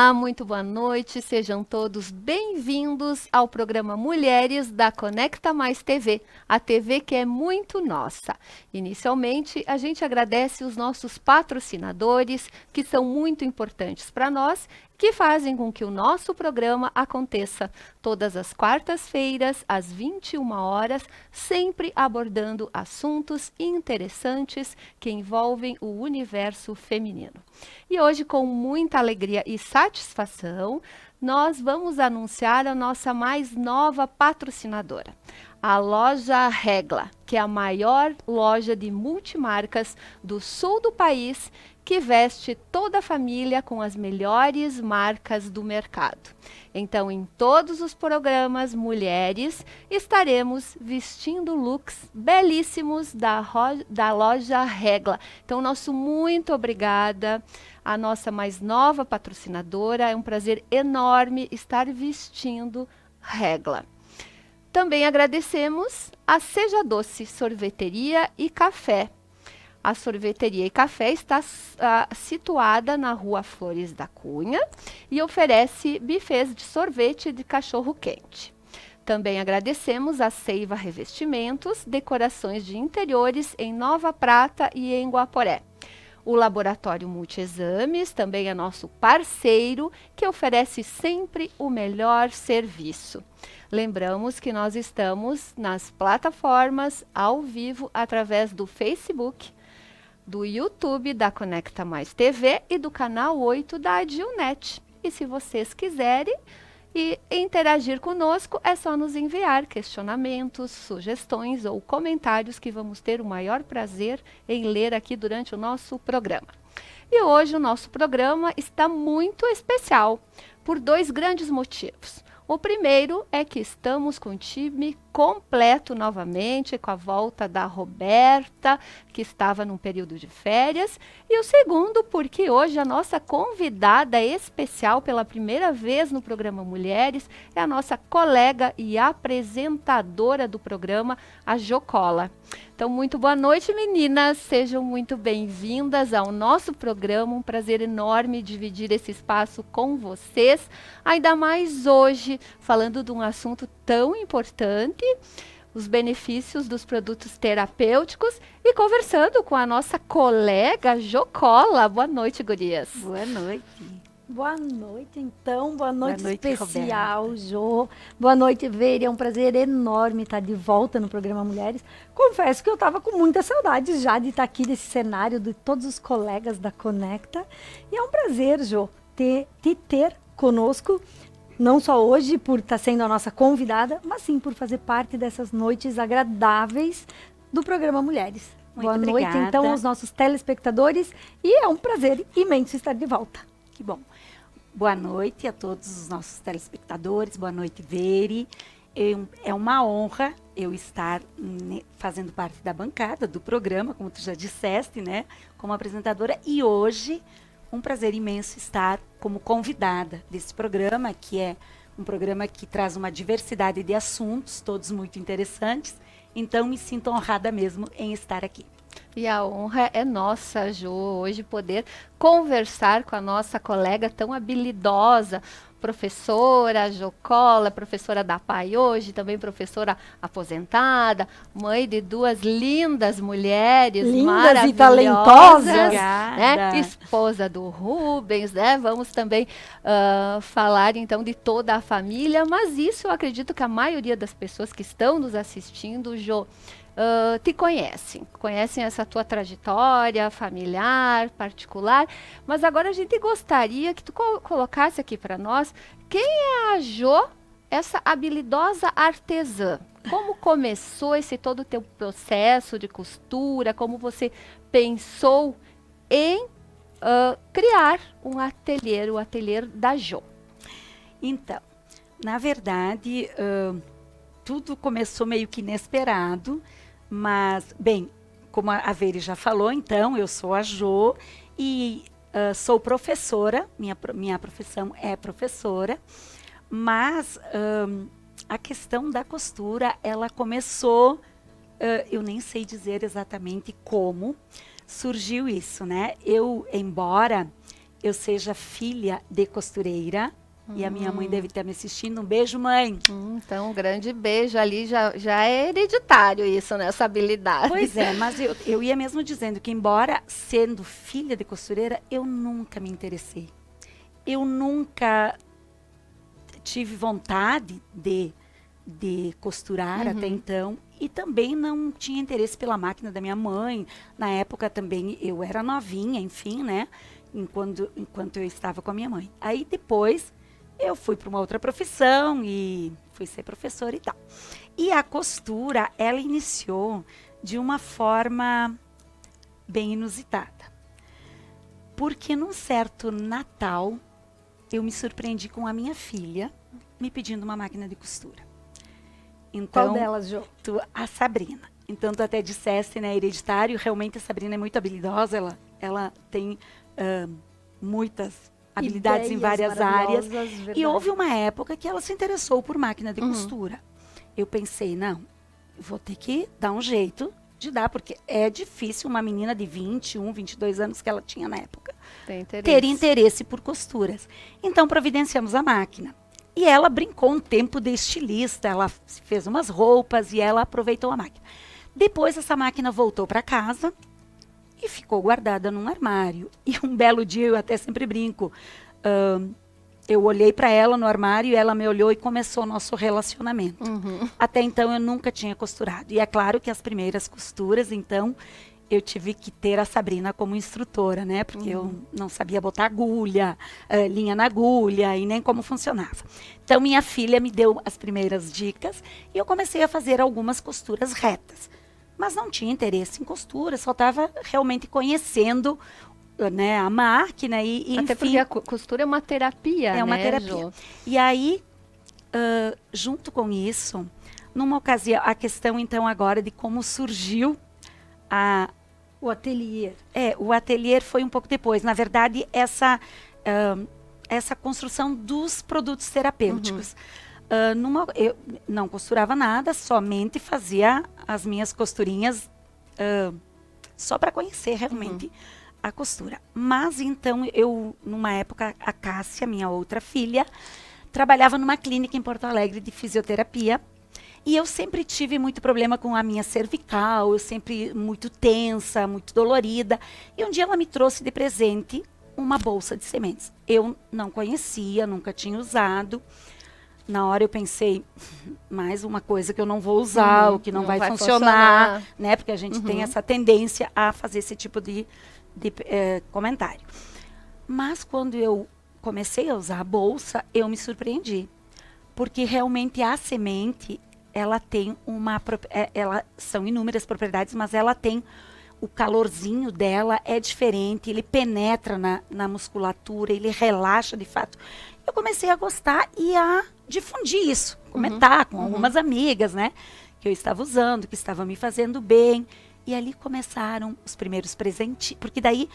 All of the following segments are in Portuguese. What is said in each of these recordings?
Olá, muito boa noite, sejam todos bem-vindos ao programa Mulheres da Conecta Mais TV, a TV que é muito nossa. Inicialmente, a gente agradece os nossos patrocinadores, que são muito importantes para nós, que fazem com que o nosso programa aconteça todas as quartas-feiras, às 21 horas, sempre abordando assuntos interessantes que envolvem o universo feminino. E hoje, com muita alegria e satisfação, nós vamos anunciar a nossa mais nova patrocinadora, a Loja Regla, que é a maior loja de multimarcas do sul do país, que veste toda a família com as melhores marcas do mercado. Então, em todos os programas Mulheres, estaremos vestindo looks belíssimos da Loja Regla. Então, nosso muito obrigada à nossa mais nova patrocinadora. É um prazer enorme estar vestindo Regla. Também agradecemos a Seja Doce Sorveteria e Café. A sorveteria e café está situada na Rua Flores da Cunha e oferece bufês de sorvete de cachorro-quente. Também agradecemos a Seiva Revestimentos, decorações de interiores em Nova Prata e em Guaporé. O Laboratório Multiexames também é nosso parceiro, que oferece sempre o melhor serviço. Lembramos que nós estamos nas plataformas ao vivo através do Facebook, do YouTube da Conecta Mais TV e do canal 8 da Adilnet. E se vocês quiserem interagir conosco, é só nos enviar questionamentos, sugestões ou comentários que vamos ter o maior prazer em ler aqui durante o nosso programa. E hoje o nosso programa está muito especial por dois grandes motivos. O primeiro é que estamos com o time completo novamente, com a volta da Roberta, que estava num período de férias. E o segundo, porque hoje a nossa convidada especial pela primeira vez no programa Mulheres é a nossa colega e apresentadora do programa, a Jo Cola. Então, muito boa noite, meninas. Sejam muito bem-vindas ao nosso programa. Um prazer enorme dividir esse espaço com vocês. Ainda mais hoje, falando de um assunto tão importante, os benefícios dos produtos terapêuticos e conversando com a nossa colega Jo Cola. Boa noite, gurias. Boa noite. Boa noite, então. Boa noite, especial, Roberta. Jo. Boa noite, Veri. É um prazer enorme estar de volta no programa Mulheres. Confesso que eu estava com muita saudade já de estar aqui nesse cenário de todos os colegas da Conecta. E é um prazer, Jo, te ter conosco. Não só hoje, por estar sendo a nossa convidada, mas sim por fazer parte dessas noites agradáveis do programa Mulheres. Muito Boa obrigada. noite, então, aos nossos telespectadores. E é um prazer imenso estar de volta. Que bom. Boa noite a todos os nossos telespectadores. Boa noite, Veri. É uma honra eu estar fazendo parte da bancada do programa, como tu já disseste, né? Como apresentadora. E hoje, um prazer imenso estar como convidada desse programa, que é um programa que traz uma diversidade de assuntos, todos muito interessantes. Então, me sinto honrada mesmo em estar aqui. E a honra é nossa, Jo, hoje poder conversar com a nossa colega tão habilidosa, professora Jo Cola, professora da PAI hoje, também professora aposentada, mãe de duas lindas mulheres, lindas e talentosas, talentosas, né? Esposa do Rubens, né? Vamos também falar então de toda a família, mas isso eu acredito que a maioria das pessoas que estão nos assistindo, Jo, te conhecem essa tua trajetória familiar, particular, mas agora a gente gostaria que tu colocasse aqui para nós quem é a Jo, essa habilidosa artesã. Como começou esse todo o teu processo de costura, como você pensou em criar um ateliê, o ateliê da Jo? Então, na verdade, tudo começou meio que inesperado. Mas, bem, como a Veri já falou, então, eu sou a Jo e sou professora, minha profissão é professora, mas a questão da costura, ela começou, eu nem sei dizer exatamente como surgiu isso, né? Eu, embora eu seja filha de costureira. E a minha mãe deve estar me assistindo. Um beijo, mãe. Então, um grande beijo ali, já é hereditário isso, né? Essa habilidade. Pois é, mas eu ia mesmo dizendo que, embora sendo filha de costureira, eu nunca me interessei. Eu nunca tive vontade de costurar até então. E também não tinha interesse pela máquina da minha mãe. Na época também eu era novinha, enfim, né? Enquanto eu estava com a minha mãe. Aí depois eu fui para uma outra profissão e fui ser professora e tal. E a costura, ela iniciou de uma forma bem inusitada. Porque num certo Natal, eu me surpreendi com a minha filha me pedindo uma máquina de costura. Então, Qual delas, Jo? A Sabrina. Então, tu até disseste, né, hereditário, realmente a Sabrina é muito habilidosa, ela tem muitas habilidades em várias áreas. E houve uma época que ela se interessou por máquina de costura. Eu pensei, não, vou ter que dar um jeito de dar, porque é difícil uma menina de 21, 22 anos que ela tinha na época ter interesse por costuras. Então, providenciamos a máquina. E ela brincou um tempo de estilista, ela fez umas roupas e ela aproveitou a máquina. Depois, essa máquina voltou para casa e ficou guardada num armário. E um belo dia, eu até sempre brinco, eu olhei para ela no armário e ela me olhou e começou o nosso relacionamento. Até então, eu nunca tinha costurado. E é claro que as primeiras costuras, então, eu tive que ter a Sabrina como instrutora, né? Porque eu não sabia botar agulha, linha na agulha e nem como funcionava. Então, minha filha me deu as primeiras dicas e eu comecei a fazer algumas costuras retas. Mas não tinha interesse em costura, só estava realmente conhecendo, né, a máquina e enfim. Até porque a costura é uma terapia, né? É uma terapia. Jo? E aí, junto com isso, numa ocasião, a questão então agora de como surgiu o ateliê. O ateliê foi um pouco depois. Na verdade, essa construção dos produtos terapêuticos. Eu não costurava nada, somente fazia as minhas costurinhas só para conhecer realmente a costura. Mas então, numa época, a Cássia, minha outra filha, trabalhava numa clínica em Porto Alegre de fisioterapia. E eu sempre tive muito problema com a minha cervical, eu sempre muito tensa, muito dolorida. E um dia ela me trouxe de presente uma bolsa de sementes. Eu não conhecia, nunca tinha usado. Na hora eu pensei, mais uma coisa que eu não vou usar, o que não vai funcionar, né? Porque a gente tem essa tendência a fazer esse tipo de comentário. Mas quando eu comecei a usar a bolsa, eu me surpreendi. Porque realmente a semente, ela tem são inúmeras propriedades, mas ela tem o calorzinho dela é diferente, ele penetra na musculatura, ele relaxa de fato. Eu comecei a gostar e a difundir isso, comentar com algumas amigas, né, que eu estava usando, que estava me fazendo bem. E ali começaram os primeiros presentes, porque daí,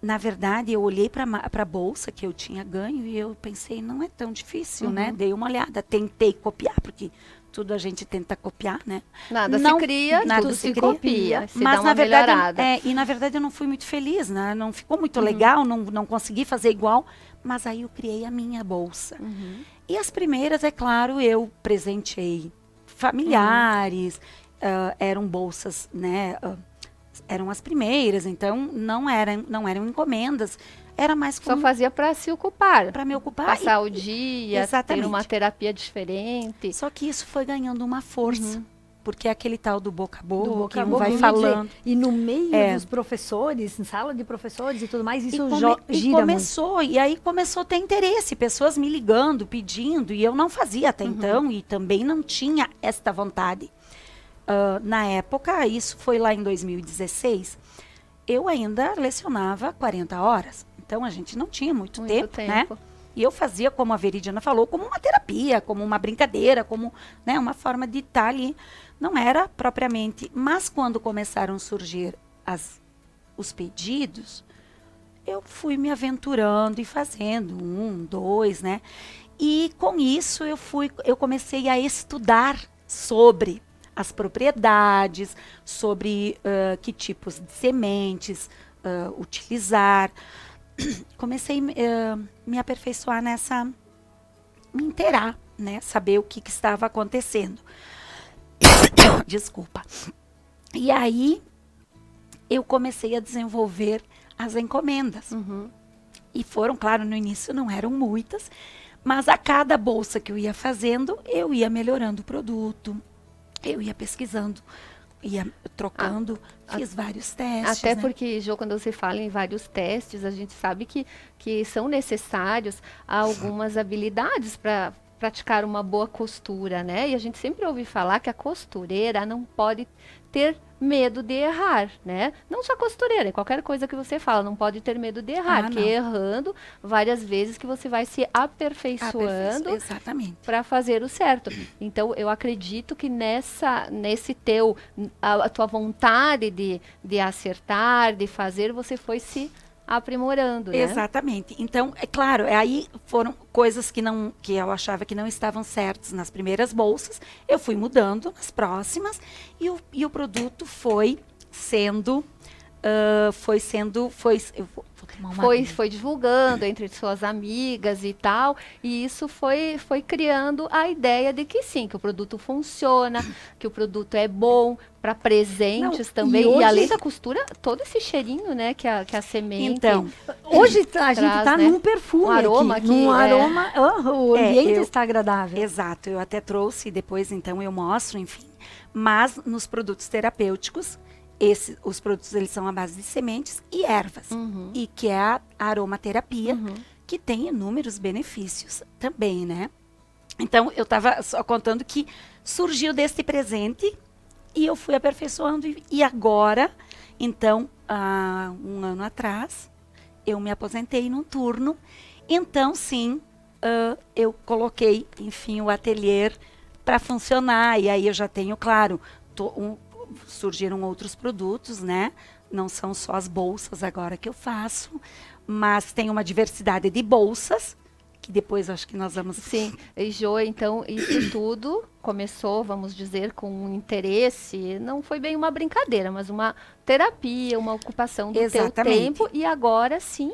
na verdade, eu olhei para a bolsa que eu tinha ganho e eu pensei, não é tão difícil, né? Dei uma olhada, tentei copiar, porque tudo a gente tenta copiar, né? Nada se cria, tudo se copia. Mas na verdade, na verdade eu não fui muito feliz, né? Não ficou muito legal, não consegui fazer igual, mas aí eu criei a minha bolsa. E as primeiras, é claro, eu presenteei familiares, eram bolsas, né? Eram as primeiras, então não eram encomendas. Era mais como... Só fazia para se ocupar. Para me ocupar. Passar o dia, exatamente, ter uma terapia diferente. Só que isso foi ganhando uma força. Porque é aquele tal do boca a boca, que boca vai falando. E no meio dos professores, em sala de professores e tudo mais, isso gira começou, muito. E aí começou a ter interesse, pessoas me ligando, pedindo, e eu não fazia até então, e também não tinha esta vontade. Na época, isso foi lá em 2016, eu ainda lecionava 40 horas. Então, a gente não tinha muito tempo, né? E eu fazia, como a Veridiana falou, como uma terapia, como uma brincadeira, como, né, uma forma de estar ali. Não era propriamente. Mas quando começaram a surgir os pedidos, eu fui me aventurando e fazendo 1, 2, né? E com isso eu comecei a estudar sobre as propriedades, sobre que tipos de sementes utilizar. comecei me aperfeiçoar nessa, me inteirar, né? Saber o que estava acontecendo. Desculpa. E aí, eu comecei a desenvolver as encomendas. E foram, claro, no início não eram muitas, mas a cada bolsa que eu ia fazendo, eu ia melhorando o produto, eu ia pesquisando, ia trocando, fiz vários testes. Até né? porque, Jô, quando você fala em vários testes, a gente sabe que são necessários algumas habilidades para praticar uma boa costura, né? E a gente sempre ouve falar que a costureira não pode ter medo de errar, né? Não só costureira, qualquer coisa que você fala, não pode ter medo de errar, porque não. errando várias vezes que você vai se aperfeiçoando Exatamente. para fazer o certo. Então, eu acredito que nesse a tua vontade de acertar, de fazer, você foi se aprimorando, né? Exatamente. Então, é claro, aí foram coisas que eu achava que não estavam certas nas primeiras bolsas. Eu fui mudando nas próximas e o produto foi sendo eu vou tomar uma aguinha. Foi divulgando entre suas amigas e tal, e isso foi criando a ideia de que sim, que o produto funciona, que o produto é bom para presentes também. e hoje- além da costura, todo esse cheirinho, né, que a semente. Então, Hoje a gente Traz, está né? num perfume Um aroma aqui, que num é- aroma, o ambiente eu- está agradável. exato, eu até trouxe, depois então eu mostro, enfim. Mas nos produtos terapêuticos, os produtos eles são à base de sementes e ervas. E que é a aromaterapia, que tem inúmeros benefícios também, né? Então, eu estava só contando que surgiu deste presente e eu fui aperfeiçoando. E agora, então, há um ano atrás, eu me aposentei num turno. Então, sim, eu coloquei, enfim, o ateliê para funcionar. E aí eu já tenho, claro, surgiram outros produtos, né? Não são só as bolsas agora que eu faço, mas tem uma diversidade de bolsas, que depois acho que nós vamos... Sim, e Jô, então isso tudo começou, vamos dizer, com um interesse, não foi bem uma brincadeira, mas uma terapia, uma ocupação do teu Exatamente. tempo, e agora sim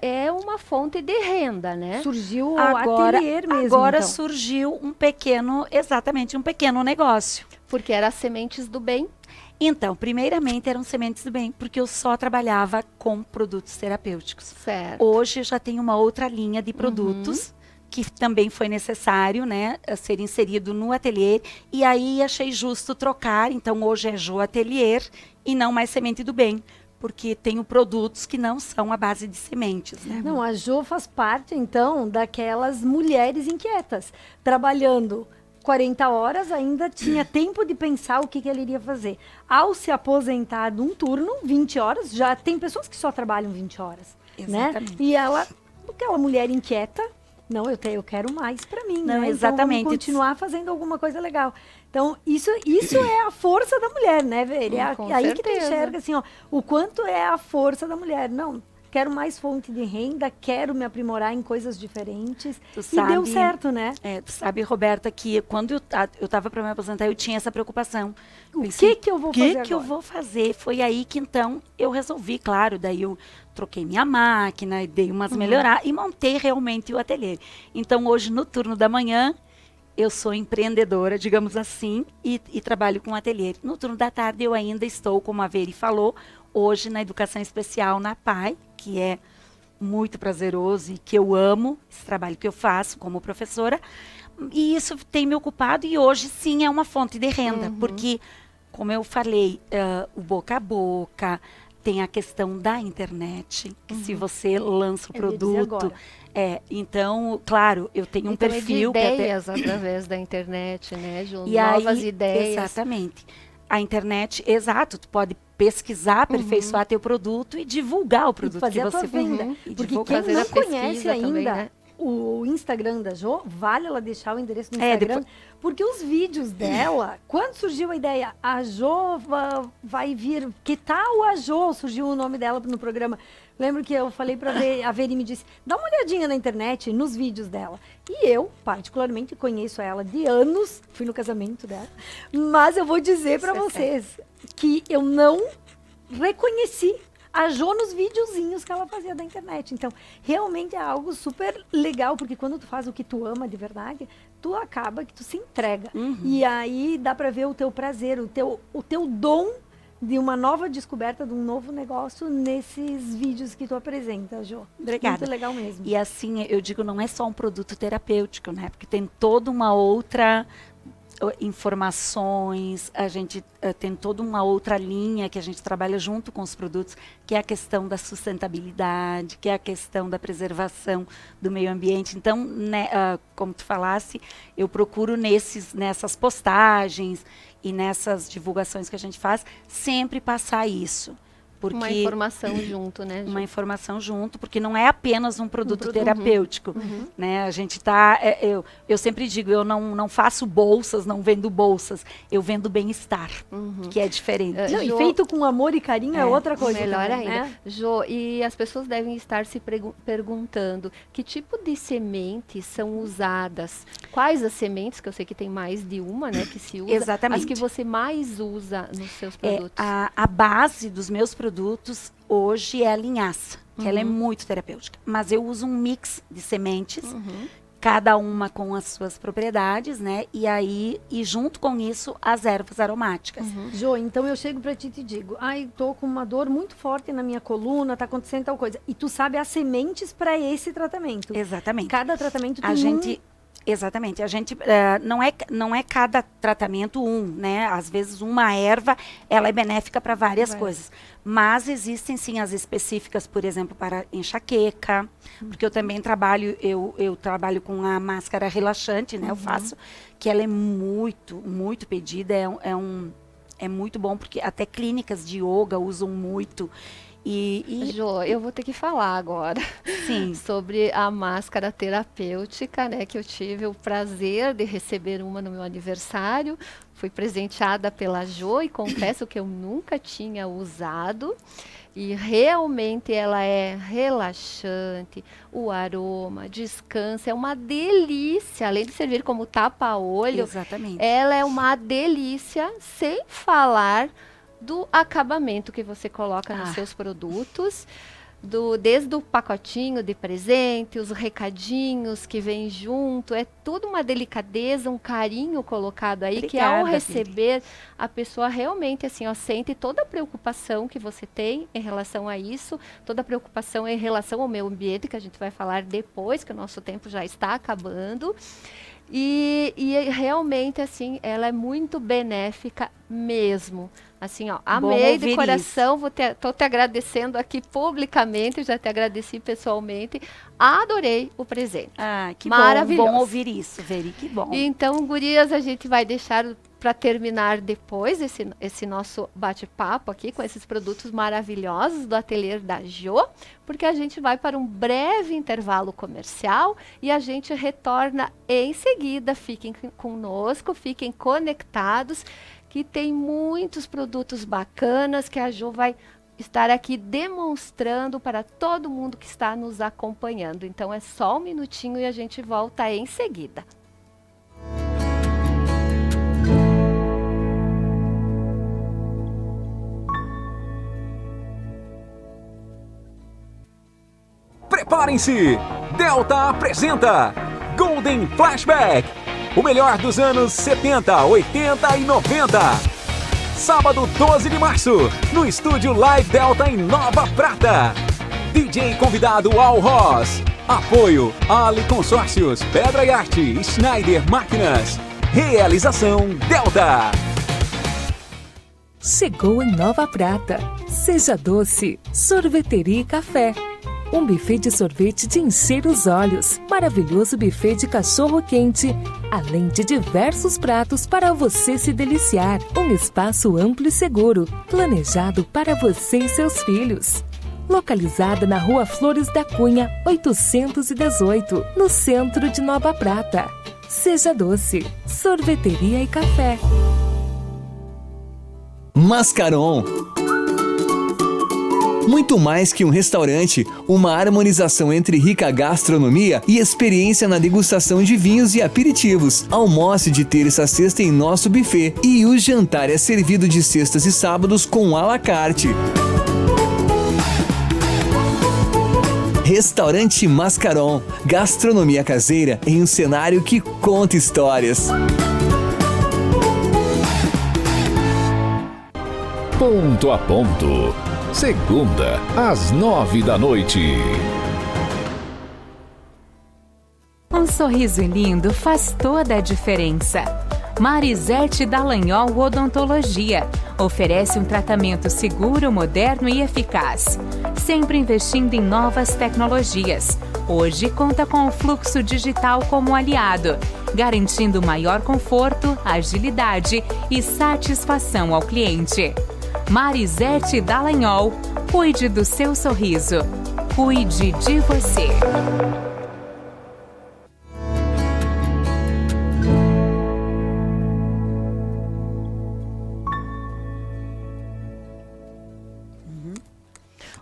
é uma fonte de renda, né? Surgiu o Agora, ateliê mesmo, agora então. surgiu um pequeno negócio. Porque era as sementes do bem. Então, primeiramente eram sementes do bem, porque eu só trabalhava com produtos terapêuticos. Certo. Hoje eu já tenho uma outra linha de produtos que também foi necessário, né, ser inserido no ateliê. E aí achei justo trocar. Então hoje é Jô Ateliê e não mais Semente do Bem, porque tenho produtos que não são à base de sementes, né? Não, a Jo faz parte, então, daquelas mulheres inquietas, trabalhando 40 horas, ainda tinha tempo de pensar o que ela iria fazer. Ao se aposentar num turno, 20 horas, já tem pessoas que só trabalham 20 horas, Exatamente. né? E ela, aquela mulher inquieta, não, eu quero mais para mim, Não, né? exatamente. Então, vamos continuar fazendo alguma coisa legal. Então, isso é a força da mulher, né, Veri? Com Aí que tu certeza. enxerga, assim, ó, o quanto é a força da mulher. Não, quero mais fonte de renda, quero me aprimorar em coisas diferentes. Tu E deu sabe- certo, né? Tu sabe, Roberta, que quando eu estava para me aposentar, eu tinha essa preocupação. O Pensei, que eu vou O fazer que eu agora? vou fazer? Foi aí que, então, eu resolvi, claro, daí eu troquei minha máquina, dei umas melhorar e montei realmente o ateliê. Então, hoje, no turno da manhã, eu sou empreendedora, digamos assim, e trabalho com ateliê. No turno da tarde, eu ainda estou, como a Veri falou, hoje na educação especial na PAI, que é muito prazeroso e que eu amo esse trabalho que eu faço como professora. E isso tem me ocupado e hoje sim é uma fonte de renda, porque, como eu falei, o boca a boca, tem a questão da internet, que se você lança o Eu ia dizer produto... agora. Então, claro, eu tenho um Então, perfil... de que até- ideias através da internet, né, Ju? e Novas aí, ideias. Exatamente. A internet, exato, tu pode pesquisar, aperfeiçoar teu produto e divulgar o E produto fazer que a tua você venda. E Porque divulgar. quem Fazer a não conhece pesquisa ainda também, né? o Instagram da Jo, vale ela deixar o endereço no É, Instagram, porque os vídeos dela, quando surgiu a ideia, a Jo vai vir, que tal a Jo, surgiu o nome dela no programa. Lembro que eu falei para ver, a Veri me disse, dá uma olhadinha na internet, nos vídeos dela. E eu, particularmente, conheço ela de anos, fui no casamento dela, mas eu vou dizer para vocês que eu não reconheci a Jo nos videozinhos que ela fazia da internet. Então, realmente é algo super legal, porque quando tu faz o que tu ama de verdade, tu acaba que tu se entrega. E aí dá para ver o teu prazer, o teu dom de uma nova descoberta, de um novo negócio nesses vídeos que tu apresenta, Jo. Obrigada. Muito legal mesmo. E assim, eu digo, não é só um produto terapêutico, né? Porque tem toda uma outra informações, a gente tem toda uma outra linha que a gente trabalha junto com os produtos, que é a questão da sustentabilidade, que é a questão da preservação do meio ambiente. Então, né, como tu falasse, eu procuro nessas postagens e nessas divulgações que a gente faz, sempre passar isso. Porque uma informação junto, né, Ju? Uma informação junto, porque não é apenas um produto terapêutico, né? A gente tá, eu sempre digo, eu não faço bolsas, não vendo bolsas, eu vendo bem-estar, que é diferente. Não, e feito com amor e carinho é outra coisa. Melhor também, ainda. né? Jo, e as pessoas devem estar se perguntando que tipo de sementes são usadas? Quais as sementes, que eu sei que tem mais de uma, né, que se usa. Exatamente. As que você mais usa nos seus produtos. A base dos meus produtos hoje é a linhaça, que ela é muito terapêutica. Mas eu uso um mix de sementes, cada uma com as suas propriedades, né? E junto com isso, as ervas aromáticas. Jo, então eu chego pra ti e te digo, tô com uma dor muito forte na minha coluna, tá acontecendo tal coisa. E tu sabe as sementes para esse tratamento. Exatamente. Cada tratamento tem Exatamente. A gente não é cada tratamento né? Às vezes uma erva, ela é benéfica para várias coisas. Mas existem sim as específicas, por exemplo, para enxaqueca, porque eu também trabalho, eu trabalho com a máscara relaxante, né? Eu faço, que ela é muito, muito pedida, é muito bom, porque até clínicas de yoga usam muito. Jo, eu vou ter que falar agora sobre a máscara terapêutica, né, que eu tive o prazer de receber uma no meu aniversário. Fui presenteada pela Jo e confesso que eu nunca tinha usado. E realmente ela é relaxante, o aroma, descansa, é uma delícia. Além de servir como tapa-olho, ela é uma delícia, sem falar do acabamento que você coloca nos seus produtos, desde o pacotinho de presente, os recadinhos que vêm junto, é tudo uma delicadeza, um carinho colocado aí. Obrigada, que ao receber, a pessoa realmente assim, sente toda a preocupação que você tem em relação a isso, toda a preocupação em relação ao meio ambiente, que a gente vai falar depois, que o nosso tempo já está acabando. E realmente, assim, ela é muito benéfica mesmo. Assim, amei de coração, tô te agradecendo aqui publicamente, já te agradeci pessoalmente. Adorei o presente. Que maravilhoso. Bom ouvir isso, Veri, que bom. Então, gurias, a gente vai deixar para terminar depois esse nosso bate-papo aqui com esses produtos maravilhosos do ateliê da Jo, porque a gente vai para um breve intervalo comercial e a gente retorna em seguida. Fiquem conosco, fiquem conectados, que tem muitos produtos bacanas que a Jo vai estar aqui demonstrando para todo mundo que está nos acompanhando. Então é só um minutinho e a gente volta em seguida. Preparem-se! Delta apresenta Golden Flashback, o melhor dos anos 70, 80 e 90. Sábado 12 de março, no estúdio Live Delta em Nova Prata. DJ convidado Al Ross. Apoio Ali Consórcios, Pedra e Arte, Schneider Máquinas. Realização Delta. Chegou em Nova Prata. Seja Doce, sorveteria e café. Um buffet de sorvete de encher os olhos. Maravilhoso buffet de cachorro quente. Além de diversos pratos para você se deliciar. Um espaço amplo e seguro. Planejado para você e seus filhos. Localizada na Rua Flores da Cunha, 818, no centro de Nova Prata. Seja Doce, sorveteria e café. Mascaron. Muito mais que um restaurante, uma harmonização entre rica gastronomia e experiência na degustação de vinhos e aperitivos. Almoce de terça a sexta em nosso buffet e o jantar é servido de sextas e sábados com à la carte. Restaurante Mascaron, gastronomia caseira em um cenário que conta histórias. Ponto a Ponto. Segunda, às 9h. Um sorriso lindo faz toda a diferença. Marisete Dallagnol Odontologia oferece um tratamento seguro, moderno e eficaz, sempre investindo em novas tecnologias. Hoje conta com o fluxo digital como aliado, garantindo maior conforto, agilidade e satisfação ao cliente. Marisete Dallagnol, cuide do seu sorriso. Cuide de você.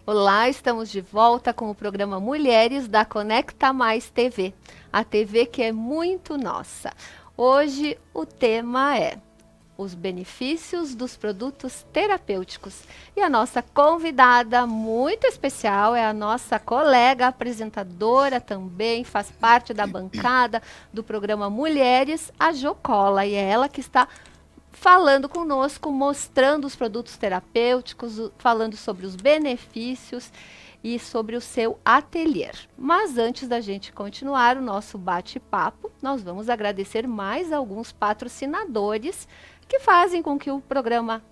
Olá, estamos de volta com o programa Mulheres da Conecta Mais TV, a TV que é muito nossa. Hoje o tema é os benefícios dos produtos terapêuticos. E a nossa convidada muito especial é a nossa colega apresentadora também, faz parte da bancada do programa Mulheres, a Jo Cola. E é ela que está falando conosco, mostrando os produtos terapêuticos, falando sobre os benefícios e sobre o seu ateliê. Mas antes da gente continuar o nosso bate-papo, nós vamos agradecer mais alguns patrocinadores que fazem com que o programa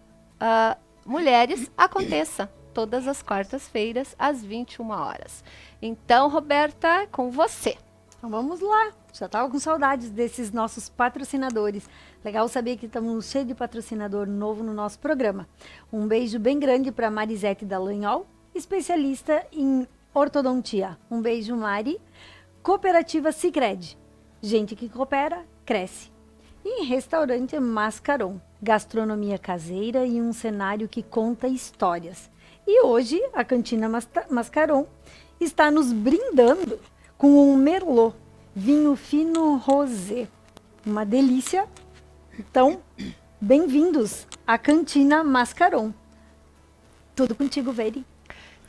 Mulheres aconteça todas as quartas-feiras, às 21 horas. Então, Roberta, é com você. Então vamos lá, já estava com saudades desses nossos patrocinadores. Legal saber que estamos cheios de patrocinador novo no nosso programa. Um beijo bem grande para Marisete Dallagnol, especialista em ortodontia. Um beijo, Mari. Cooperativa Sicredi. Gente que coopera, cresce. E Restaurante Mascaron. Gastronomia caseira e um cenário que conta histórias. E hoje a Cantina Mascaron está nos brindando com um Merlot, vinho fino rosé. Uma delícia. Então, bem-vindos à Cantina Mascaron. Tudo contigo, Veri.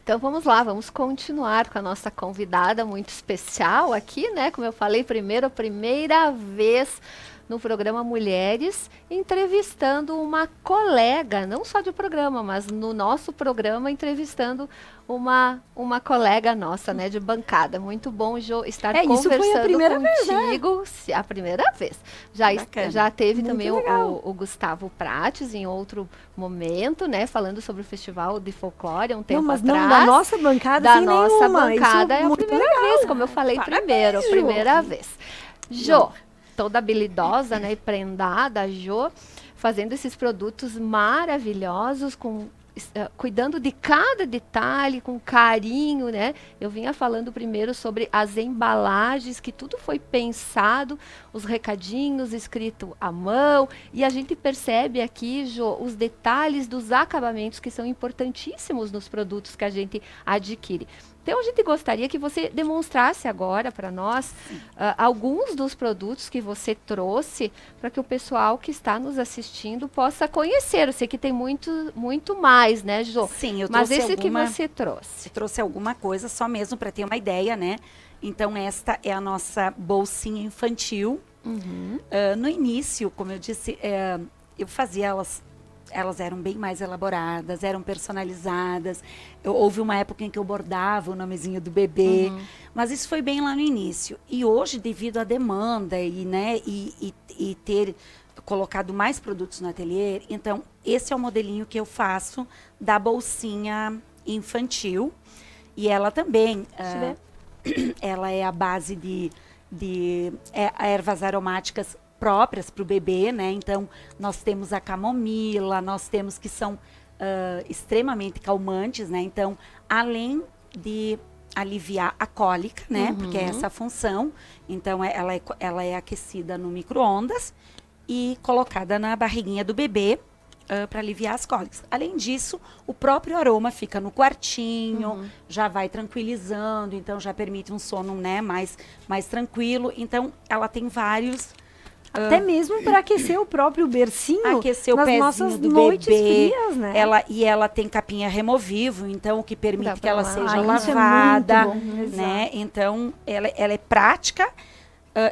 Então vamos lá, vamos continuar com a nossa convidada muito especial aqui, né? Como eu falei primeiro, a primeira vez no programa Mulheres, entrevistando uma colega, não só de programa, mas no nosso programa, entrevistando uma colega nossa, né, de bancada. Muito bom, Jo, estar conversando isso foi a primeira contigo. Vez, né? A primeira vez. Já teve muito também o Gustavo Prates em outro momento, né, falando sobre o Festival de Folclore, um tempo atrás. Não, da nossa bancada, da sem nossa nenhuma. bancada Isso é a primeira legal. vez, como eu falei. Parabéns, Primeira vez. Jo, toda habilidosa, né, e prendada, a Jo, fazendo esses produtos maravilhosos, cuidando de cada detalhe, com carinho, né? Eu vinha falando primeiro sobre as embalagens, que tudo foi pensado, os recadinhos escritos à mão, e a gente percebe aqui, Jo, os detalhes dos acabamentos que são importantíssimos nos produtos que a gente adquire. Então, a gente gostaria que você demonstrasse agora para nós alguns dos produtos que você trouxe para que o pessoal que está nos assistindo possa conhecer. Eu sei que tem muito mais, né, Jo? Sim, eu trouxe Mas esse que você trouxe. Eu trouxe alguma coisa, só mesmo para ter uma ideia, né? Então, esta é a nossa bolsinha infantil. Uhum. No início, como eu disse, eu fazia elas eram bem mais elaboradas, eram personalizadas. Houve uma época em que eu bordava o nomezinho do bebê, mas isso foi bem lá no início. E hoje, devido à demanda e ter colocado mais produtos no ateliê, então esse é o modelinho que eu faço da bolsinha infantil. E ela também, ela é a base de ervas aromáticas próprias para o bebê, né? Então, nós temos a camomila, nós temos que são extremamente calmantes, né? Então, além de aliviar a cólica, né? Porque é essa a função. Então, ela é aquecida no micro-ondas e colocada na barriguinha do bebê para aliviar as cólicas. Além disso, o próprio aroma fica no quartinho, já vai tranquilizando, então já permite um sono, né, mais tranquilo. Então, ela tem vários Até mesmo para aquecer o próprio bercinho aquecer o nas pezinho nossas do noites bebê. frias, né? Ela tem capinha removível, então o que permite Dá que pra ela lavar. seja Isso é lavada, muito bom, né? Então ela é prática.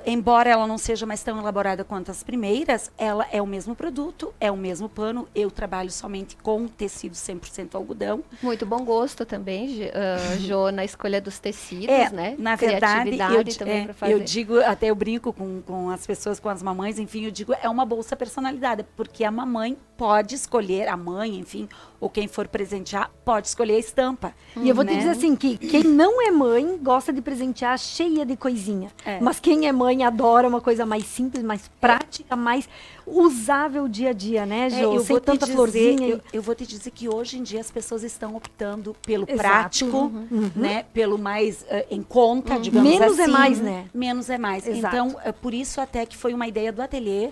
Embora ela não seja mais tão elaborada quanto as primeiras, ela é o mesmo produto, é o mesmo pano. Eu trabalho somente com tecido 100% algodão. Muito bom gosto também, Jô, na escolha dos tecidos, né? Na verdade, Criatividade também para fazer. eu digo, até eu brinco com as pessoas, com as mamães, enfim, eu digo, é uma bolsa personalizada, porque a mamãe pode escolher, a mãe, enfim, ou quem for presentear, pode escolher a estampa. E eu vou te né? dizer assim, que quem não é mãe gosta de presentear cheia de coisinha. É. Mas quem é mãe adora uma coisa mais simples, mais prática, mais usável dia a dia, né, Jô? Sem tanta florzinha. Eu vou te dizer que hoje em dia as pessoas estão optando pelo Exato. prático, né? Pelo mais em conta, digamos Menos assim. é mais, né? Menos é mais. Exato. Então, por isso até que foi uma ideia do ateliê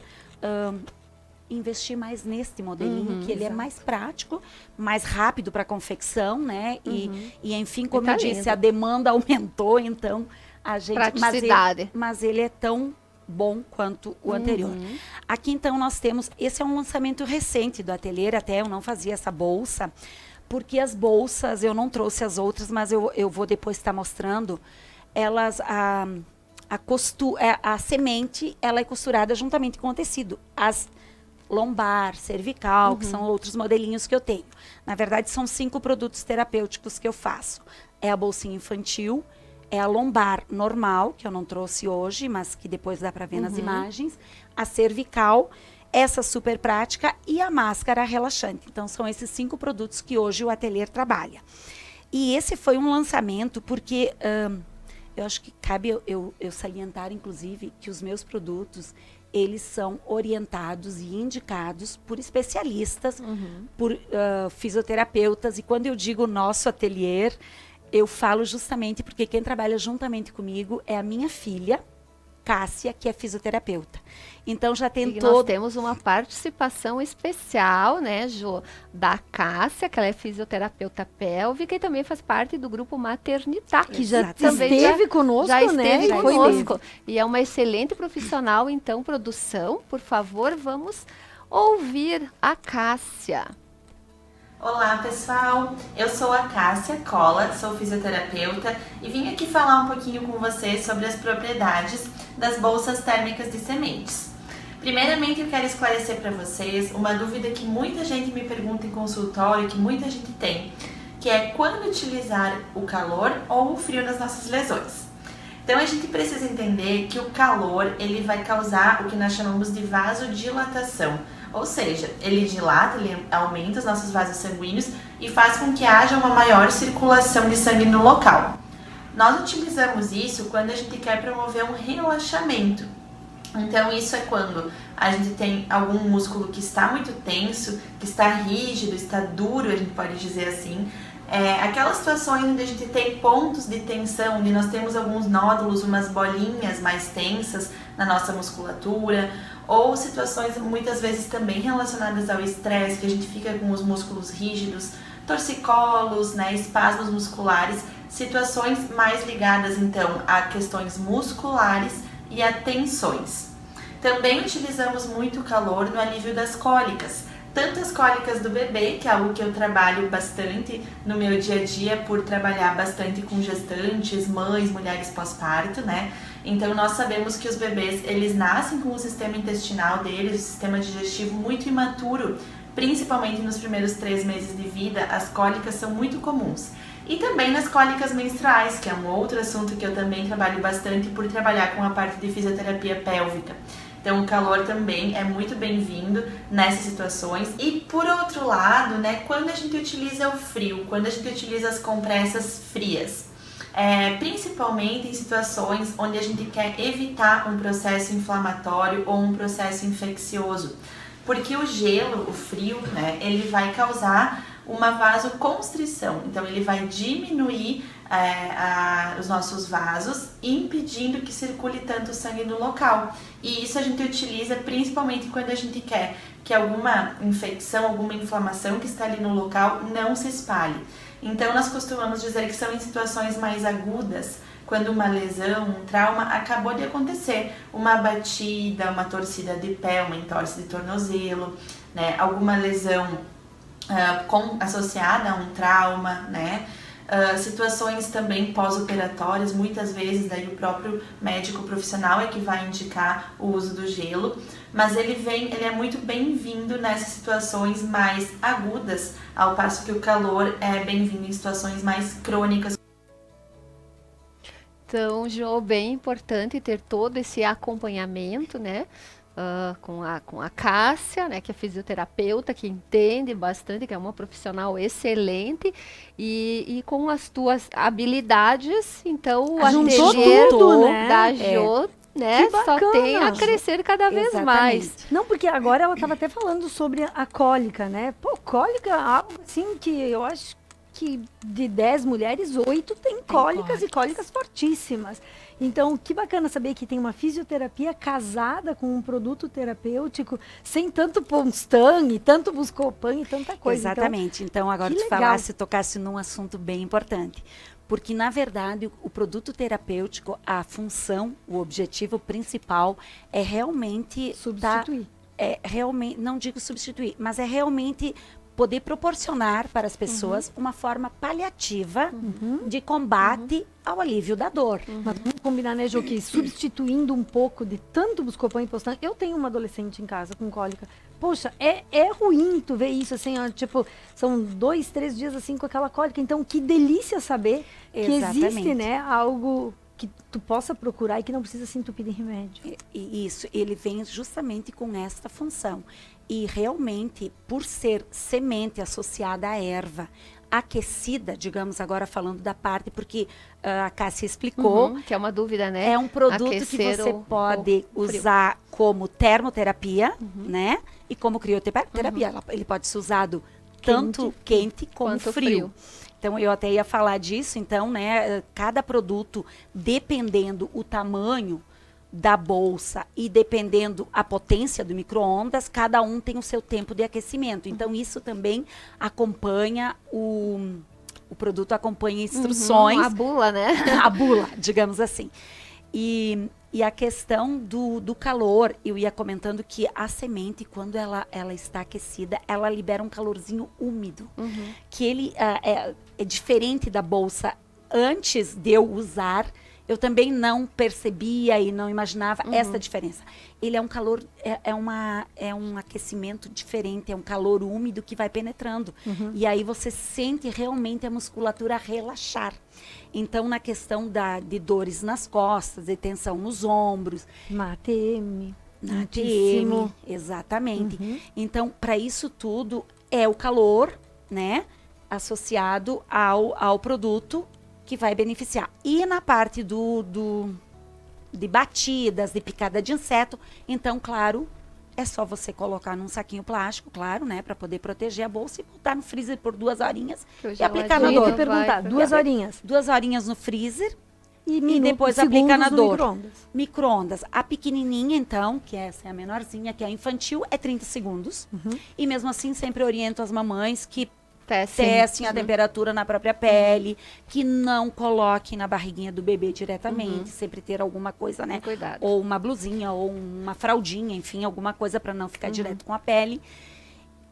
investir mais neste modelinho, que ele é mais prático, mais rápido para confecção, né? E enfim, como tá eu disse, lindo. a demanda aumentou, então a gente... Praticidade. Mas ele é tão bom quanto o anterior. Aqui, então, nós temos... Esse é um lançamento recente do ateliê, até eu não fazia essa bolsa, porque as bolsas, eu não trouxe as outras, mas eu vou depois estar mostrando, elas... A semente, ela é costurada juntamente com o tecido. As lombar, cervical, que são outros modelinhos que eu tenho. Na verdade, são 5 produtos terapêuticos que eu faço. É a bolsinha infantil, é a lombar normal, que eu não trouxe hoje, mas que depois dá para ver nas imagens, a cervical, essa super prática e a máscara relaxante. Então, são esses 5 produtos que hoje o ateliê trabalha. E esse foi um lançamento porque... eu acho que cabe eu salientar, inclusive, que os meus produtos, eles são orientados e indicados por especialistas, por fisioterapeutas. E quando eu digo nosso ateliê, eu falo justamente porque quem trabalha juntamente comigo é a minha filha, Cássia, que é fisioterapeuta. Então já tem Nós temos uma participação especial, né, Jô, da Cássia, que ela é fisioterapeuta pélvica e também faz parte do grupo Maternitá, Que já também esteve conosco, já esteve né? Foi conosco. E é uma excelente profissional, então, produção, por favor, vamos ouvir a Cássia. Olá pessoal, eu sou a Cássia Cola, sou fisioterapeuta e vim aqui falar um pouquinho com vocês sobre as propriedades das bolsas térmicas de sementes. Primeiramente eu quero esclarecer para vocês uma dúvida que muita gente me pergunta em consultório, que muita gente tem, que é quando utilizar o calor ou o frio nas nossas lesões. Então a gente precisa entender que o calor ele vai causar o que nós chamamos de vasodilatação. Ou seja, ele dilata, ele aumenta os nossos vasos sanguíneos e faz com que haja uma maior circulação de sangue no local. Nós utilizamos isso quando a gente quer promover um relaxamento. Então isso é quando a gente tem algum músculo que está muito tenso, que está rígido, está duro, a gente pode dizer assim. Aquelas situações onde a gente tem pontos de tensão, onde nós temos alguns nódulos, umas bolinhas mais tensas na nossa musculatura, ou situações muitas vezes também relacionadas ao estresse, que a gente fica com os músculos rígidos, torcicolos, né, espasmos musculares, situações mais ligadas então a questões musculares e a tensões. Também utilizamos muito o calor no alívio das cólicas, tanto as cólicas do bebê, que é algo que eu trabalho bastante no meu dia a dia por trabalhar bastante com gestantes, mães, mulheres pós-parto, né? Então nós sabemos que os bebês, eles nascem com o sistema intestinal deles, o sistema digestivo muito imaturo, principalmente nos primeiros 3 meses de vida, as cólicas são muito comuns. E também nas cólicas menstruais, que é um outro assunto que eu também trabalho bastante por trabalhar com a parte de fisioterapia pélvica. Então o calor também é muito bem-vindo nessas situações. E por outro lado, né, quando a gente utiliza o frio, quando a gente utiliza as compressas frias, principalmente em situações onde a gente quer evitar um processo inflamatório ou um processo infeccioso. Porque o gelo, o frio, né, ele vai causar uma vasoconstrição, então ele vai diminuir os nossos vasos, impedindo que circule tanto sangue no local. E isso a gente utiliza principalmente quando a gente quer que alguma infecção, alguma inflamação que está ali no local não se espalhe. Então nós costumamos dizer que são em situações mais agudas, quando uma lesão, um trauma acabou de acontecer, uma batida, uma torcida de pé, uma entorse de tornozelo, né? Alguma lesão associada a um trauma, né? Situações também pós-operatórias, muitas vezes daí o próprio médico profissional é que vai indicar o uso do gelo, mas ele é muito bem-vindo nessas situações mais agudas, ao passo que o calor é bem-vindo em situações mais crônicas. Então, Jo, bem importante ter todo esse acompanhamento, né? Com a Cássia, né, que é fisioterapeuta, que entende bastante, que é uma profissional excelente, e com as tuas habilidades, então o ateliê da Jo, né, só tem a crescer cada vez mais. Não, porque agora ela estava até falando sobre a cólica, né? Pô, cólica é algo assim que eu acho que de 10 mulheres, 8 tem cólicas e cólicas fortíssimas. Então, que bacana saber que tem uma fisioterapia casada com um produto terapêutico, sem tanto Ponstan e tanto Buscopan e tanta coisa. Exatamente. Então agora tu tocasse num assunto bem importante. Porque, na verdade, o produto terapêutico, a função, o objetivo principal é realmente... Substituir. Realmente, não digo substituir, mas é realmente poder proporcionar para as pessoas uma forma paliativa de combate ao alívio da dor. Mas vamos combinar, né, Jo, que substituindo um pouco de tanto Buscopan e Ponstan, eu tenho uma adolescente em casa com cólica. Poxa, é ruim tu ver isso, assim, ó, tipo, são 2, 3 dias, assim, com aquela cólica. Então, que delícia saber que existe, né, algo que tu possa procurar e que não precisa se entupir de remédio. Isso, ele vem justamente com esta função. E realmente, por ser semente associada à erva, aquecida, digamos agora falando da parte, porque a Cássia explicou. Que é uma dúvida, né? É um produto que você pode usar como termoterapia, né? E como crioterapia. Ele pode ser usado tanto quente como frio. Então, eu até ia falar disso. Então, né? Cada produto, dependendo o tamanho da bolsa e dependendo a potência do micro-ondas, cada um tem o seu tempo de aquecimento. Então, isso também acompanha o produto acompanha instruções. A bula, né? A bula, digamos assim. E a questão do calor, eu ia comentando que a semente, quando ela está aquecida, ela libera um calorzinho úmido, que ele é diferente da bolsa. Antes de eu usar, eu também não percebia e não imaginava essa diferença. Ele é um calor, é um aquecimento diferente, é um calor úmido que vai penetrando. E aí você sente realmente a musculatura relaxar. Então, na questão de dores nas costas, de tensão nos ombros. Na ATM. Exatamente. Então, para isso tudo, é o calor, né, associado ao produto que vai beneficiar. E na parte de batidas, de picada de inseto, então, claro, é só você colocar num saquinho plástico, claro, né, para poder proteger a bolsa e botar no freezer por 2 horinhas e aplicar na dor. Eu ia te perguntar, 2 horinhas. 2 horinhas no freezer e depois aplicar na dor. Micro-ondas. Micro-ondas. A pequenininha, então, que essa é a menorzinha, que é a infantil, é 30 segundos. E mesmo assim, sempre oriento as mamães que testem a temperatura na própria pele, que não coloquem na barriguinha do bebê diretamente, sempre ter alguma coisa, né? Cuidado. Ou uma blusinha, ou uma fraldinha, enfim, alguma coisa para não ficar direto com a pele.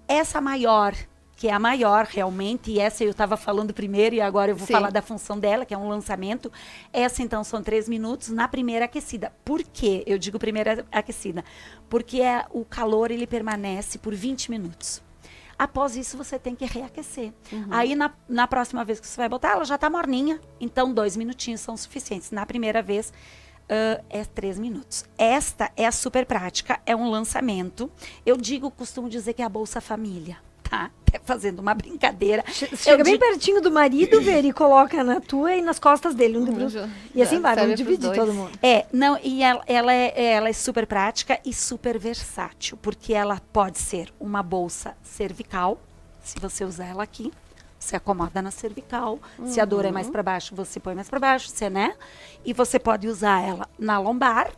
Essa maior, que é a maior realmente, e essa eu estava falando primeiro e agora eu vou falar da função dela, que é um lançamento. Essa, então, são 3 minutos na primeira aquecida. Por quê? Eu digo primeira aquecida. Porque o calor, ele permanece por 20 minutos. Após isso, você tem que reaquecer. Aí, na próxima vez que você vai botar, ela já está morninha. Então, 2 minutinhos são suficientes. Na primeira vez, é 3 minutos. Esta é a super prática, é um lançamento. Eu costumo dizer que é a Bolsa Família, tá? Fazendo uma brincadeira. Chega bem pertinho do marido, ver e coloca na tua e nas costas dele. E assim vai, vamos dividir todo mundo. E ela é super prática e super versátil, porque ela pode ser uma bolsa cervical, se você usar ela aqui, você acomoda na cervical. Se a dor é mais para baixo, você põe mais para baixo, né? E você pode usar ela na lombar.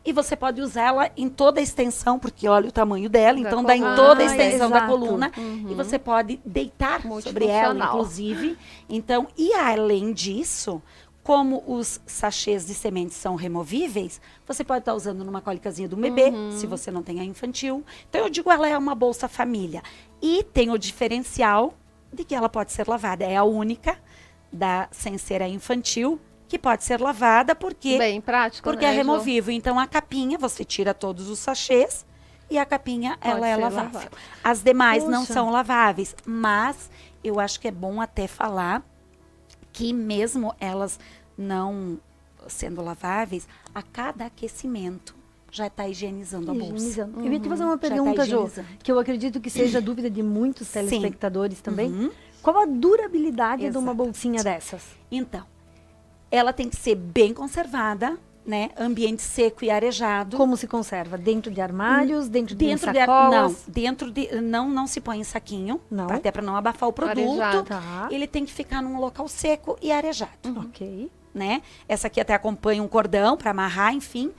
E você pode usar ela em toda a extensão, porque olha o tamanho dela, então dá em toda a extensão da coluna. E você pode deitar sobre ela, inclusive. Então, e além disso, Como os sachês de sementes são removíveis, você pode estar usando numa cólicazinha do bebê, se você não tem a infantil. Então, eu digo, ela é uma bolsa família. E tem o diferencial de que ela pode ser lavada. É a única, sem ser a infantil, que pode ser lavada porque, Bem prático, porque né, é Jo? removível. Então, a capinha, você tira todos os sachês e a capinha, Pode ela é ser lavável. lavável. As demais não Poxa. são laváveis, mas eu acho que é bom até falar que mesmo elas não sendo laváveis, a cada aquecimento já está higienizando a bolsa. Higienizando. Eu ia te fazer uma Já tá pergunta, Jo, higienizando. que eu acredito que seja dúvida de muitos Sim. telespectadores também. Uhum. Qual a durabilidade de uma Exatamente. bolsinha dessas? Então, ela tem que ser bem conservada, né? Ambiente seco e arejado. Como se conserva? Dentro de armários, dentro de Dentro sacolas? não se põe em saquinho, Não? até para não abafar o produto. Arejado. Tá. Ele tem que ficar num local seco e arejado, Ok. né? Essa aqui até acompanha um cordão para amarrar, enfim.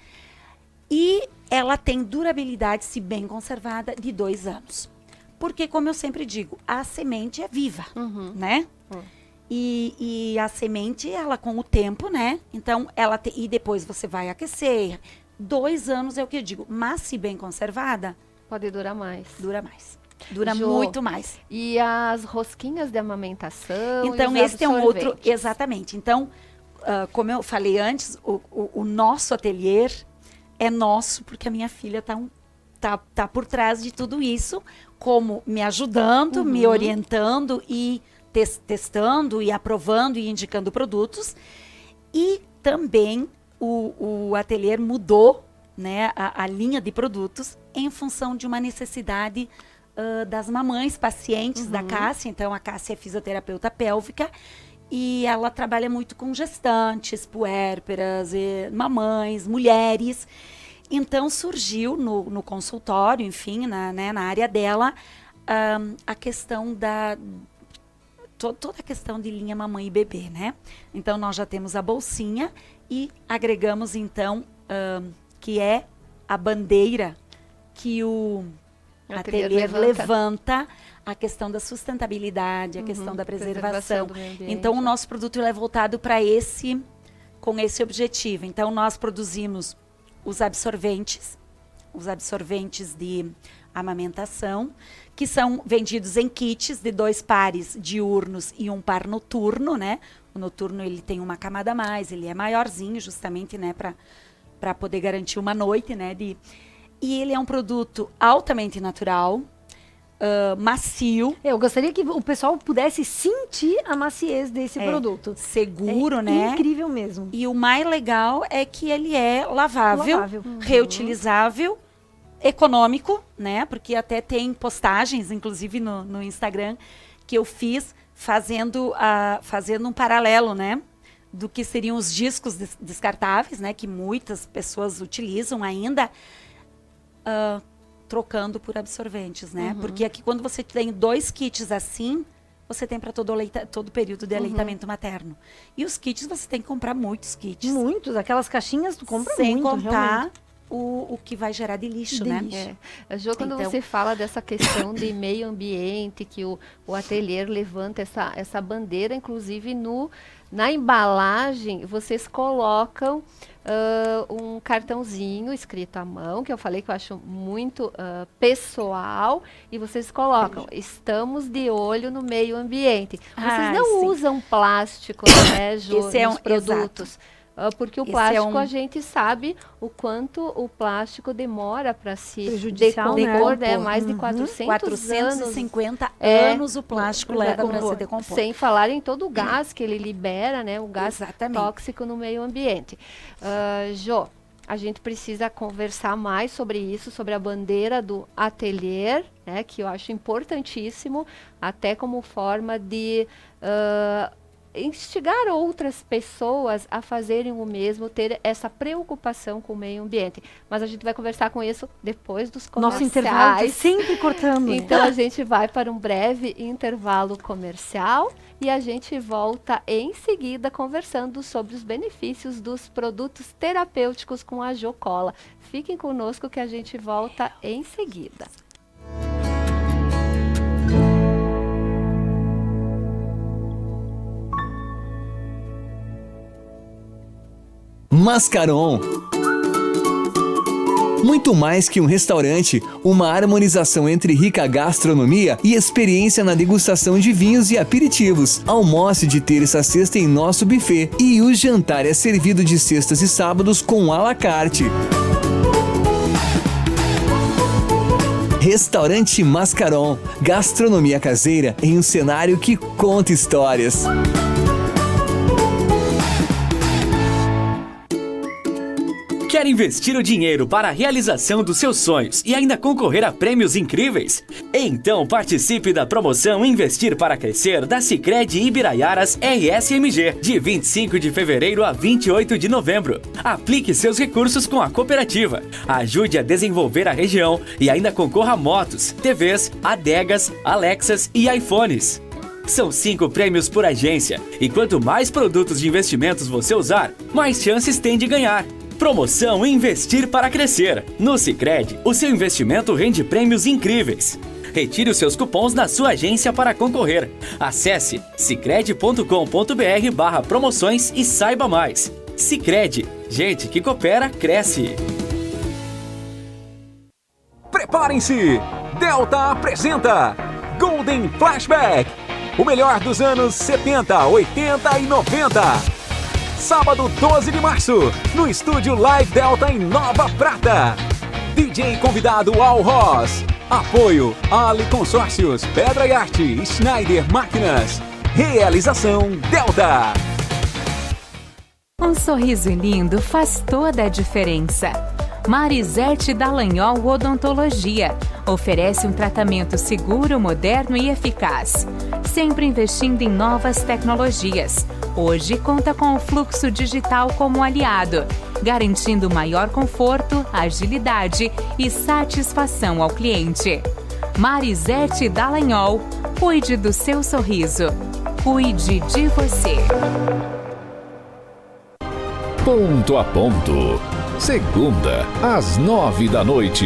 E ela tem durabilidade, se bem conservada, de 2 anos. Porque, como eu sempre digo, a semente é viva, né? E a semente, ela com o tempo, né? Então, e depois você vai aquecer. 2 anos é o que eu digo. Mas, se bem conservada, Pode durar mais. dura mais. Dura Jo, muito mais. E as rosquinhas de amamentação? Então, e os esse é um outro. absorventes? Exatamente. Então, como eu falei antes, o nosso ateliê é nosso, porque a minha filha tá por trás de tudo isso, como me ajudando, me orientando e testando e aprovando e indicando produtos. E também o ateliê mudou, né, a linha de produtos em função de uma necessidade das mamães pacientes da Cássia. Então, a Cássia é fisioterapeuta pélvica e ela trabalha muito com gestantes, puérperas, mamães, mulheres. Então, surgiu no consultório, enfim, na área dela, a questão toda a questão de linha mamãe e bebê, né? Então, nós já temos a bolsinha e agregamos, então, que é a bandeira que o ateliê levanta a questão da sustentabilidade, a questão da preservação. do meio ambiente. Então, o nosso produto é voltado com esse objetivo. Então, nós produzimos os absorventes de amamentação, que são vendidos em kits de 2 pares diurnos e 1 par noturno, né? O noturno, ele tem uma camada a mais, ele é maiorzinho, justamente, né, para poder garantir uma noite, né? E ele é um produto altamente natural, macio, Eu gostaria que o pessoal pudesse sentir a maciez desse produto. seguro, É né? incrível mesmo. E o mais legal é que ele é lavável, Lavável. reutilizável, econômico, né? Porque até tem postagens, inclusive no Instagram, que eu fiz fazendo um paralelo, né? Do que seriam os discos descartáveis, né? Que muitas pessoas utilizam ainda, trocando por absorventes, né? Porque aqui, quando você tem 2 kits assim, você tem para todo o período de aleitamento materno. E os kits, você tem que comprar muitos kits. Muitos, aquelas caixinhas tu compra Sem muito, contar realmente. o que vai gerar de lixo, De né? lixo. Jo, quando Então- você fala dessa questão de meio ambiente, que o ateliê levanta essa bandeira, inclusive na embalagem, vocês colocam um cartãozinho escrito à mão, que eu falei que eu acho muito pessoal, e vocês colocam, estamos de olho no meio ambiente. Vocês não sim. usam plástico, né, Jo, Esse é nos produtos. Porque o Esse é plástico, um- a gente sabe o quanto o plástico demora para se Prejudicial, né? decompor, né? Decompor. Mais de 450 É, anos o plástico leva para se decompor. sem falar em todo o gás que ele libera, né? O gás Exatamente. tóxico no meio ambiente. Jo, a gente precisa conversar mais sobre isso, sobre a bandeira do ateliê, né? Que eu acho importantíssimo, até como forma de instigar outras pessoas a fazerem o mesmo, ter essa preocupação com o meio ambiente. Mas a gente vai conversar com isso depois dos Nosso comerciais. intervalo tá sempre cortando. né? Então a gente vai para um breve intervalo comercial e a gente volta em seguida conversando sobre os benefícios dos produtos terapêuticos com a Jocola. Fiquem conosco que a gente volta em seguida. Mascaron. Muito mais que um restaurante, uma harmonização entre rica gastronomia e experiência na degustação de vinhos e aperitivos. Almoce de terça a sexta em nosso buffet e o jantar é servido de sextas e sábados com à la carte. Restaurante Mascaron, gastronomia caseira em um cenário que conta histórias. Quer investir o dinheiro para a realização dos seus sonhos e ainda concorrer a prêmios incríveis? Então participe da promoção Investir para Crescer da Sicredi Ibiraiaras RSMG, de 25 de fevereiro a 28 de novembro. Aplique seus recursos com a cooperativa, ajude a desenvolver a região e ainda concorra a motos, TVs, adegas, Alexas e iPhones. São 5 prêmios por agência e quanto mais produtos de investimentos você usar, mais chances tem de ganhar. Promoção Investir para Crescer. No Sicredi, o seu investimento rende prêmios incríveis. Retire os seus cupons na sua agência para concorrer. Acesse sicredi.com.br/promoções e saiba mais. Sicredi, gente que coopera, cresce. Preparem-se! Delta apresenta Golden Flashback. O melhor dos anos 70, 80 e 90. Sábado 12 de março, no estúdio Live Delta em Nova Prata. DJ convidado Al Ross. Apoio Ali Consórcios, Pedra e Arte, Schneider Máquinas. Realização Delta. Um sorriso lindo faz toda a diferença. Marisete Dallagnol Odontologia oferece um tratamento seguro, moderno e eficaz, sempre investindo em novas tecnologias. Hoje conta com o fluxo digital como aliado, garantindo maior conforto, agilidade e satisfação ao cliente. Marisete Dallagnol, cuide do seu sorriso. Cuide de você. Ponto a Ponto. Segunda, às 9 da noite.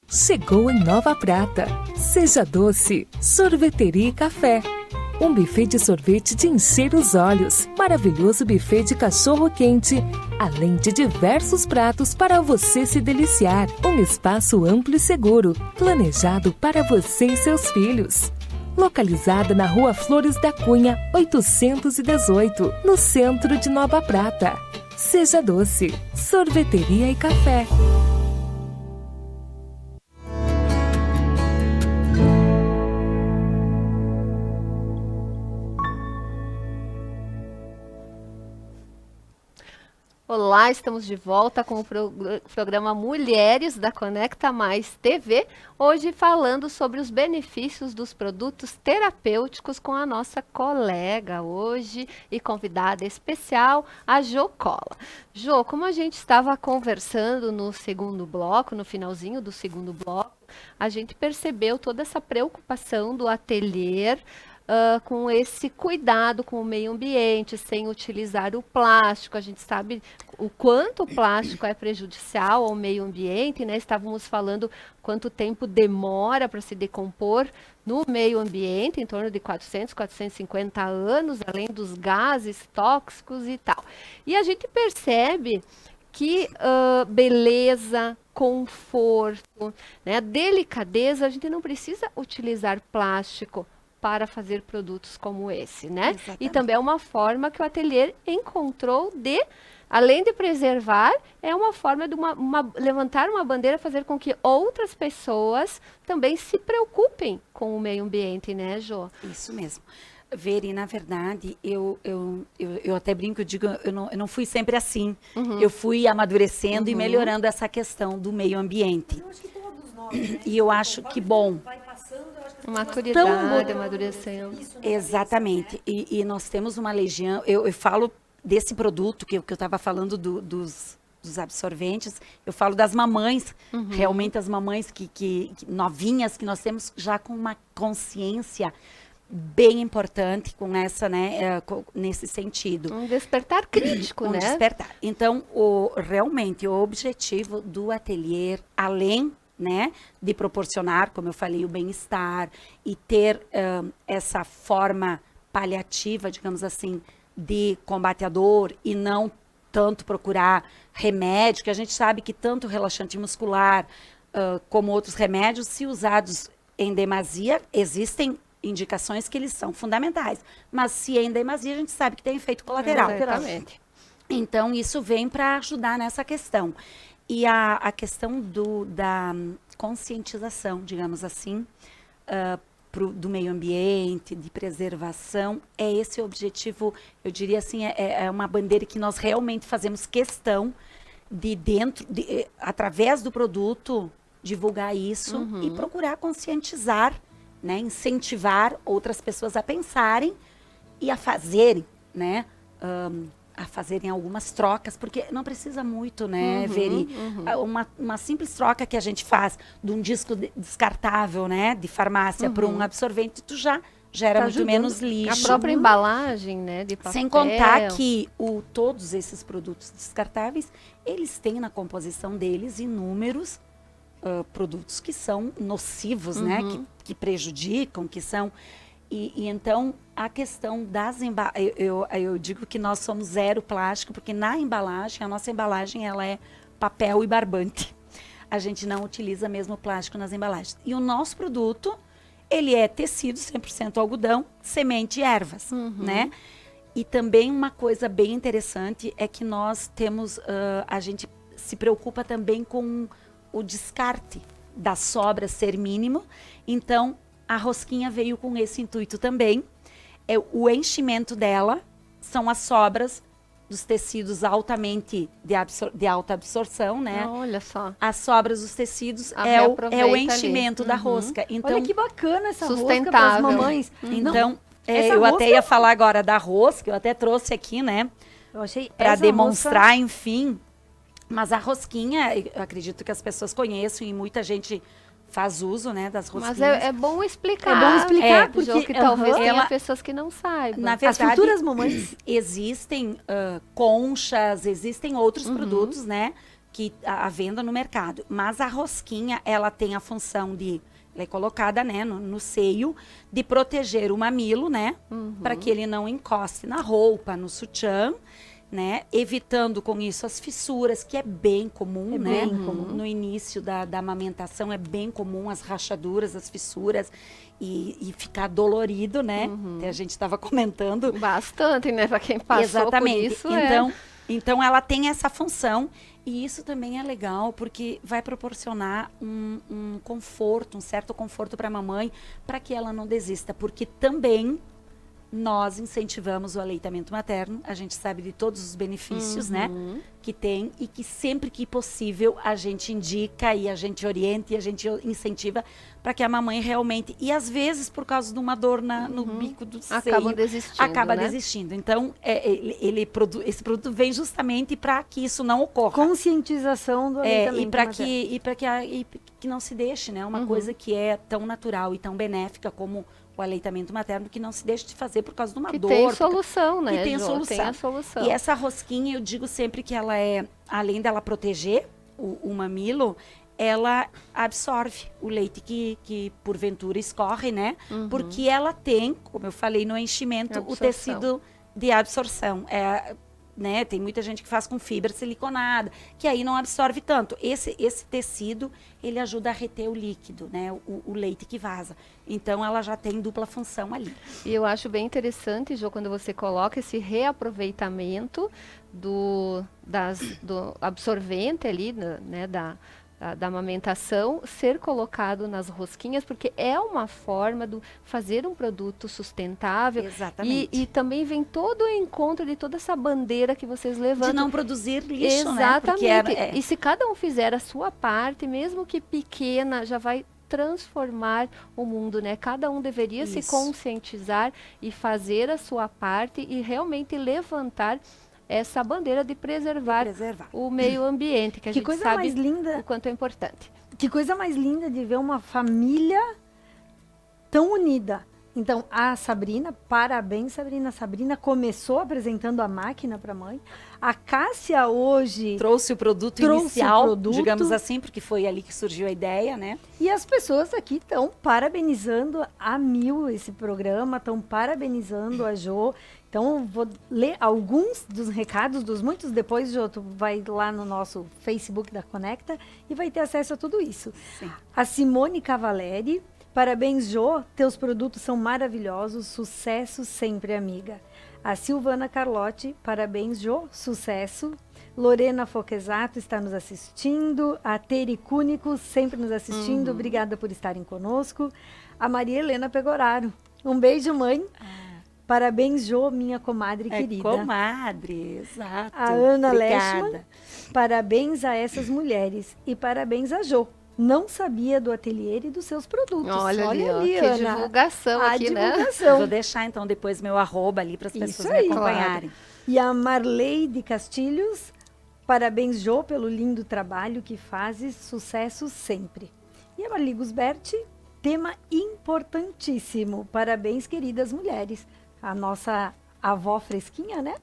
Chegou em Nova Prata. Seja Doce, Sorveteria e Café. Um buffet de sorvete de encher os olhos. Maravilhoso buffet de cachorro-quente. Além de diversos pratos para você se deliciar. Um espaço amplo e seguro, planejado para você e seus filhos. Localizada na Rua Flores da Cunha, 818, no centro de Nova Prata. Seja Doce, Sorveteria e Café. Olá, estamos de volta com o programa Mulheres da Conecta Mais TV, hoje falando sobre os benefícios dos produtos terapêuticos com a nossa colega hoje e convidada especial, a Jo Cola. Jo, como a gente estava conversando no segundo bloco, no finalzinho do segundo bloco, a gente percebeu toda essa preocupação do ateliê com esse cuidado com o meio ambiente, sem utilizar o plástico. A gente sabe o quanto o plástico é prejudicial ao meio ambiente, né? Estávamos falando quanto tempo demora para se decompor no meio ambiente, em torno de 400, 450 anos, além dos gases tóxicos e tal. E a gente percebe que beleza, conforto, né, delicadeza, a gente não precisa utilizar plástico para fazer produtos como esse, né? Exatamente. E também é uma forma que o ateliê encontrou de, além de preservar, é uma forma de levantar uma bandeira, fazer com que outras pessoas também se preocupem com o meio ambiente, né, Jo? Isso mesmo. Veri, na verdade, eu até brinco, eu digo, eu não fui sempre assim. Eu fui amadurecendo e melhorando essa questão do meio ambiente. Eu acho que todos nós, né? E eu acho que bom. Maturidade, amadurecendo. Exatamente. E nós temos uma legião. Eu falo desse produto que eu estava falando dos absorventes. Eu falo das mamães, realmente as mamães que novinhas, que nós temos já com uma consciência bem importante com essa, né, nesse sentido. Um despertar crítico, né? Um despertar. Então, realmente, o objetivo do ateliê, além, né, de proporcionar, como eu falei, o bem-estar e ter essa forma paliativa, digamos assim, de combate à dor e não tanto procurar remédio, que a gente sabe que tanto o relaxante muscular como outros remédios, se usados em demasia, existem indicações que eles são fundamentais. Mas se é em demasia, a gente sabe que tem efeito colateral. Exatamente. Então, isso vem para ajudar nessa questão. E a questão da conscientização, digamos assim, do meio ambiente, de preservação, é esse o objetivo, eu diria assim, é uma bandeira que nós realmente fazemos questão de através do produto, divulgar isso e procurar conscientizar, né, incentivar outras pessoas a pensarem e a fazerem, né, a fazerem algumas trocas, porque não precisa muito, né, Veri? Uma simples troca que a gente faz de um disco descartável, né, de farmácia para um absorvente, tu já gera muito menos lixo. A própria embalagem, né, de papel. Sem contar que todos esses produtos descartáveis, eles têm na composição deles inúmeros produtos que são nocivos, né, que prejudicam, que são... E então, a questão das embalagens, eu digo que nós somos zero plástico, porque na embalagem, a nossa embalagem, ela é papel e barbante. A gente não utiliza mesmo plástico nas embalagens. E o nosso produto, ele é tecido, 100% algodão, semente e ervas, né? E também uma coisa bem interessante é que nós temos, a gente se preocupa também com o descarte das sobras ser mínimo. Então, a rosquinha veio com esse intuito também. O enchimento dela são as sobras dos tecidos altamente de alta absorção, né? Olha só. As sobras dos tecidos é o enchimento da rosca. Então, olha que bacana essa rosca sustentável. para as mamães. Então, eu até ia falar agora da rosca, eu até trouxe aqui, né? Eu achei para essa demonstrar, enfim. Mas a rosquinha, eu acredito que as pessoas conheçam e muita gente faz uso, né, das rosquinhas. Mas é bom explicar. É bom explicar, porque que talvez tenha pessoas que não saibam. Na verdade, as futuras mamães existem conchas, existem outros produtos, né, que a venda no mercado. Mas a rosquinha, ela tem a função de, ela é colocada, né, no seio, de proteger o mamilo, né, para que ele não encoste na roupa, no sutiã, né, evitando com isso as fissuras, que é bem comum, né? Bem comum. No início da amamentação é bem comum as rachaduras, as fissuras e ficar dolorido, né? A gente estava comentando. Bastante, né? Para quem passou Exatamente. por isso. Então ela tem essa função e isso também é legal porque vai proporcionar um conforto, um certo conforto para a mamãe, para que ela não desista, porque também nós incentivamos o aleitamento materno, a gente sabe de todos os benefícios, né, que tem e que sempre que possível a gente indica e a gente orienta e a gente incentiva para que a mamãe realmente, e às vezes por causa de uma dor no bico do seio, acaba desistindo. Então, esse produto vem justamente para que isso não ocorra. Conscientização do aleitamento e para que não se deixe, né, uma coisa que é tão natural e tão benéfica como o aleitamento materno, que não se deixa de fazer por causa de uma dor. Tem solução, né, que tem Jo? solução. Tem a solução. E essa rosquinha, eu digo sempre que ela é, além dela proteger o mamilo, ela absorve o leite que porventura escorre, né? Porque ela tem, como eu falei, no enchimento, o tecido de absorção. Né? Tem muita gente que faz com fibra siliconada, que aí não absorve tanto. Esse tecido, ele ajuda a reter o líquido, né? O leite que vaza. Então, ela já tem dupla função ali. E eu acho bem interessante, Jo, quando você coloca esse reaproveitamento do absorvente ali, né, da amamentação, ser colocado nas rosquinhas, porque é uma forma de fazer um produto sustentável. Exatamente. E também vem todo o encontro de toda essa bandeira que vocês levantam. De não produzir lixo, exatamente, né? Porque e se cada um fizer a sua parte, mesmo que pequena, já vai transformar o mundo, né? Cada um deveria se conscientizar e fazer a sua parte e realmente levantar essa bandeira de preservar o meio ambiente, que a gente coisa sabe mais linda. o quanto é importante. Que coisa mais linda de ver uma família tão unida. Então, a Sabrina, parabéns, Sabrina. Sabrina começou apresentando a máquina para a mãe. A Cássia hoje trouxe o produto inicial, digamos assim, porque foi ali que surgiu a ideia, né? E as pessoas aqui estão parabenizando a mil esse programa, estão parabenizando a Jo, Então, vou ler alguns dos recados, dos muitos. Depois, Jô, tu vai lá no nosso Facebook da Conecta e vai ter acesso a tudo isso. Sim. A Simone Cavaleri, parabéns, Jô, teus produtos são maravilhosos, sucesso sempre, amiga. A Silvana Carlotti, parabéns, Jô, sucesso. Lorena Foquesato está nos assistindo. A Teri Cúnico, sempre nos assistindo. Obrigada por estarem conosco. A Maria Helena Pegoraro, um beijo, mãe. Parabéns, Jô, minha comadre querida. Comadre, exato. A Ana Obrigada. Leschmann, parabéns a essas mulheres. E parabéns a Jô. Não sabia do ateliê e dos seus produtos. Olha ali, ó, que Ana. divulgação A aqui, né? divulgação. Vou deixar, então, depois meu arroba ali para as pessoas Isso aí, me acompanharem. E a Marleide Castilhos, parabéns, Jô, pelo lindo trabalho que fazes, sucesso sempre. E a Marli Gusberti, tema importantíssimo. Parabéns, queridas mulheres. A nossa avó fresquinha, né?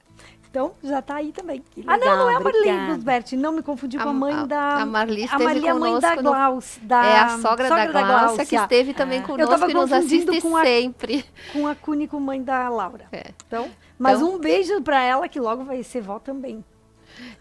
Então, já tá aí também. legal, não é a Marli obrigada. Gusberti, não me confundi com a mãe da... A Marli a esteve Marli é a mãe da conosco no- Glaucia. É a sogra da Glaucia, que esteve também Eu conosco tava e nos confundindo assiste com a- sempre. Com a Cúnico, mãe da Laura. É. Então, mas Então- um beijo para ela, que logo vai ser vó também.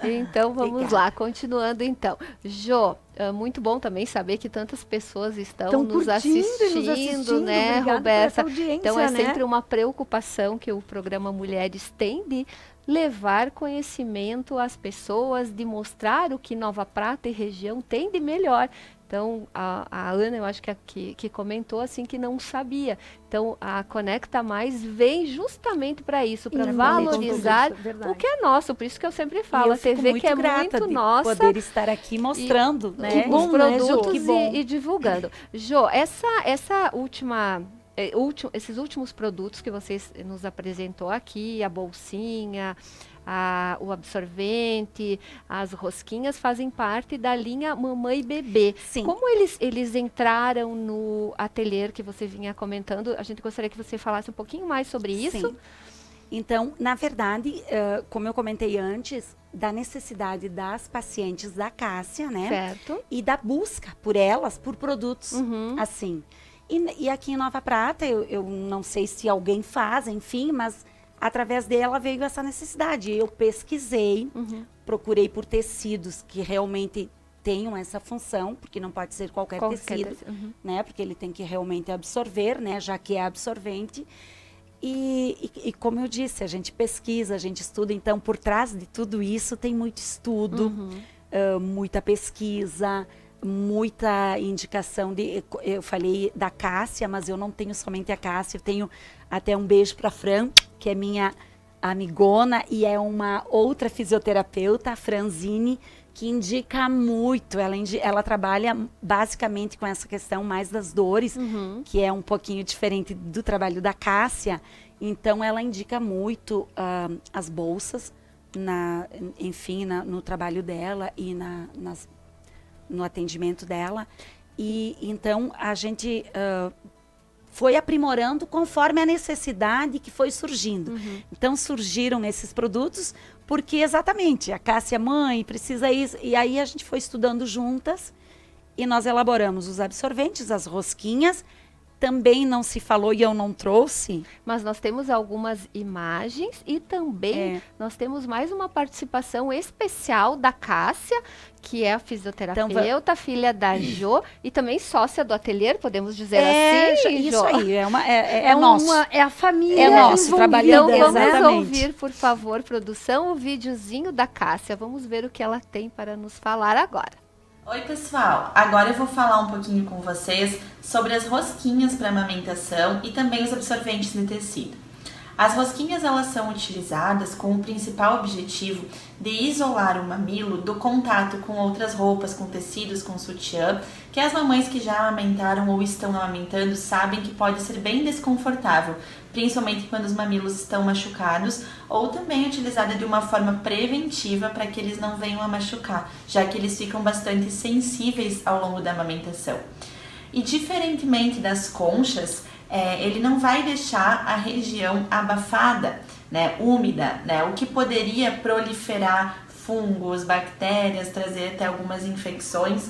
Então vamos Obrigada. lá, continuando então. Jô, muito bom também saber que tantas pessoas estão Estão nos curtindo e assistindo, nos assistindo. né, Obrigada por Roberta? essa audiência, Então é né? sempre uma preocupação que o programa Mulheres tem de levar conhecimento às pessoas, de mostrar o que Nova Prata e região tem de melhor. Então, a Ana, eu acho que comentou assim que não sabia. Então, a Conecta Mais vem justamente para isso, para valorizar o que é nosso. Por isso que eu sempre falo, E eu a fico TV muito que é grata muito de nossa. poder estar aqui mostrando, né? Os bom, né, Jô? produtos Que bom. e divulgando. Jô, esses últimos produtos que vocês nos apresentou aqui, a bolsinha, o absorvente, as rosquinhas, fazem parte da linha Mamãe e Bebê. Sim. Como eles entraram no ateliê que você vinha comentando? A gente gostaria que você falasse um pouquinho mais sobre isso. Sim. Então, na verdade, como eu comentei antes, da necessidade das pacientes da Cássia, né? Certo. E da busca por elas, por produtos, assim. E aqui em Nova Prata, eu não sei se alguém faz, enfim, mas através dela veio essa necessidade. Eu pesquisei, procurei por tecidos que realmente tenham essa função, porque não pode ser qualquer tecido, né? Porque ele tem que realmente absorver, né? Já que é absorvente. E como eu disse, a gente pesquisa, a gente estuda. Então, por trás de tudo isso, tem muito estudo, muita pesquisa, muita indicação. Eu falei da Cássia, mas eu não tenho somente a Cássia. Eu tenho até um beijo para a Fran, que é minha amigona e é uma outra fisioterapeuta, a Franzine, que indica muito. Ela trabalha basicamente com essa questão mais das dores, que é um pouquinho diferente do trabalho da Cássia. Então, ela indica muito as bolsas, no trabalho dela e no atendimento dela. E então, a gente foi aprimorando conforme a necessidade que foi surgindo. Então, surgiram esses produtos porque, exatamente, a Cássia mãe precisa isso. E aí, a gente foi estudando juntas e nós elaboramos os absorventes, as rosquinhas. Também não se falou e eu não trouxe. Mas nós temos algumas imagens e também nós temos mais uma participação especial da Cássia, que é a fisioterapeuta, filha da Jô e também sócia do ateliê, podemos dizer assim, isso Jô? aí, é nosso. É a família É nosso, envolvida, trabalhando, Então vamos exatamente. ouvir, por favor, produção, o videozinho da Cássia. Vamos ver o que ela tem para nos falar agora. Oi pessoal, agora eu vou falar um pouquinho com vocês sobre as rosquinhas para amamentação e também os absorventes de tecido. As rosquinhas elas são utilizadas com o principal objetivo de isolar o mamilo do contato com outras roupas, com tecidos, com sutiã, que as mamães que já amamentaram ou estão amamentando sabem que pode ser bem desconfortável, principalmente quando os mamilos estão machucados, ou também utilizada de uma forma preventiva para que eles não venham a machucar, já que eles ficam bastante sensíveis ao longo da amamentação. E diferentemente das conchas, ele não vai deixar a região abafada, né, úmida, né, o que poderia proliferar fungos, bactérias, trazer até algumas infecções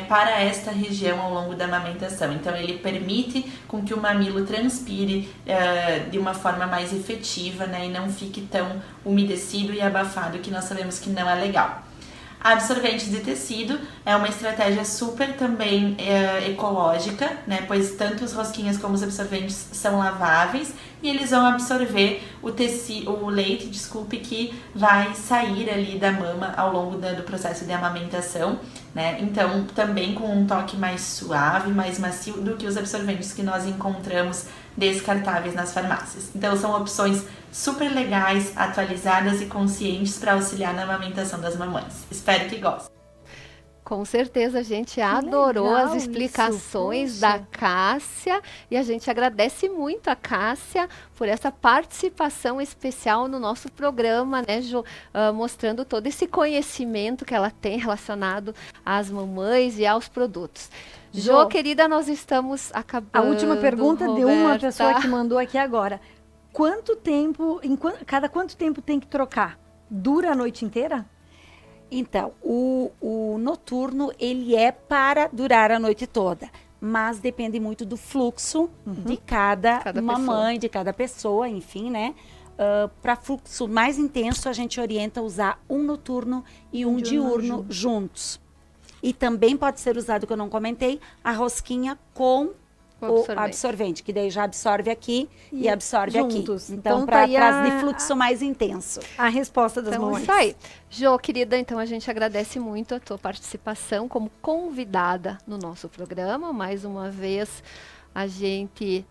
para esta região ao longo da amamentação. Então ele permite com que o mamilo transpire de uma forma mais efetiva, né, e não fique tão umedecido e abafado, que nós sabemos que não é legal. Absorventes de tecido é uma estratégia super também ecológica, né? Pois tanto os rosquinhas como os absorventes são laváveis e eles vão absorver o leite, que vai sair ali da mama ao longo do processo de amamentação, né? Então, também com um toque mais suave, mais macio do que os absorventes que nós encontramos descartáveis nas farmácias. Então, são opções super legais, atualizadas e conscientes para auxiliar na amamentação das mamães. Espero que gostem. Com certeza a gente adorou legal as explicações isso, da Cássia e a gente agradece muito a Cássia por essa participação especial no nosso programa, né, Jo? Mostrando todo esse conhecimento que ela tem relacionado às mamães e aos produtos. Jo, querida, nós estamos acabando. A última pergunta de uma Roberta. pessoa que mandou aqui agora. Quanto tempo, cada quanto tempo tem que trocar? Dura a noite inteira? Então, o noturno, ele é para durar a noite toda, mas depende muito do fluxo de cada mamãe, de cada pessoa, enfim, né? Para fluxo mais intenso, a gente orienta a usar um noturno e um diurno juntos. E também pode ser usado, que eu não comentei, a rosquinha com o absorvente, que daí já absorve aqui e absorve juntos. aqui. Então, tá aí para de fluxo mais intenso. A resposta das Então, mamães. isso aí. Jo, querida, então a gente agradece muito a tua participação como convidada no nosso programa. Mais uma vez, a gente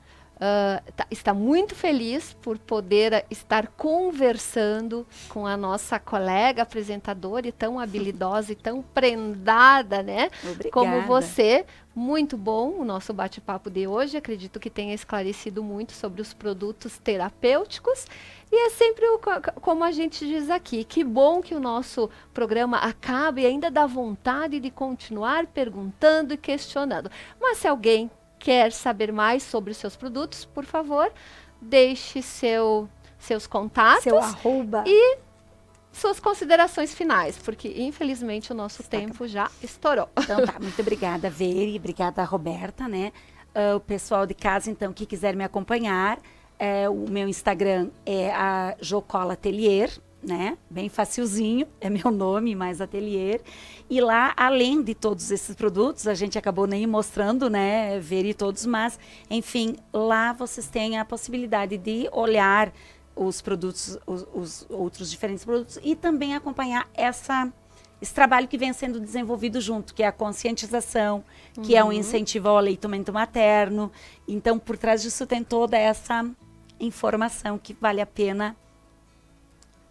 está muito feliz por poder estar conversando com a nossa colega apresentadora e tão habilidosa e tão prendada, né? Obrigada. Como você. Muito bom o nosso bate-papo de hoje. Acredito que tenha esclarecido muito sobre os produtos terapêuticos. E é sempre como a gente diz aqui, que bom que o nosso programa acabe e ainda dá vontade de continuar perguntando e questionando. Mas se alguém quer saber mais sobre os seus produtos, por favor, deixe seus contatos. Seu arroba. E suas considerações finais, porque infelizmente o nosso tempo já estourou. Então tá, muito obrigada, Veri, obrigada, Roberta, né? O pessoal de casa, então, que quiser me acompanhar, o meu Instagram é a Jocola Atelier, né? Bem facilzinho, é meu nome, mais Atelier. E lá, além de todos esses produtos, a gente acabou nem mostrando, né, Veri todos, mas, enfim, lá vocês têm a possibilidade de olhar os produtos, os outros diferentes produtos e também acompanhar esse trabalho que vem sendo desenvolvido junto, que é a conscientização, que é um incentivo ao aleitamento materno. Então, por trás disso tem toda essa informação que vale a pena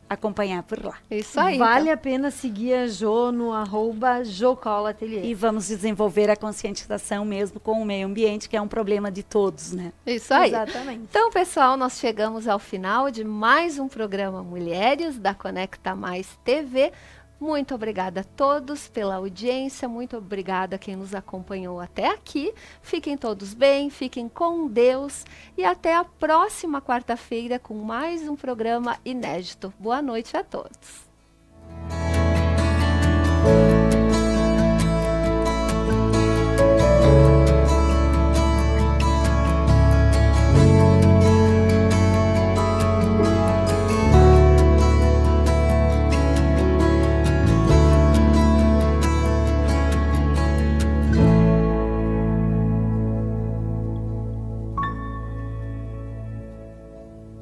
acompanhar por lá. Isso aí. Vale a pena seguir a Jo no arroba Jocola Atelier. E vamos desenvolver a conscientização mesmo com o meio ambiente, que é um problema de todos, né? Isso aí. Exatamente. Então, pessoal, nós chegamos ao final de mais um programa Mulheres da Conecta Mais TV. Muito obrigada a todos pela audiência, muito obrigada a quem nos acompanhou até aqui. Fiquem todos bem, fiquem com Deus e até a próxima quarta-feira com mais um programa inédito. Boa noite a todos.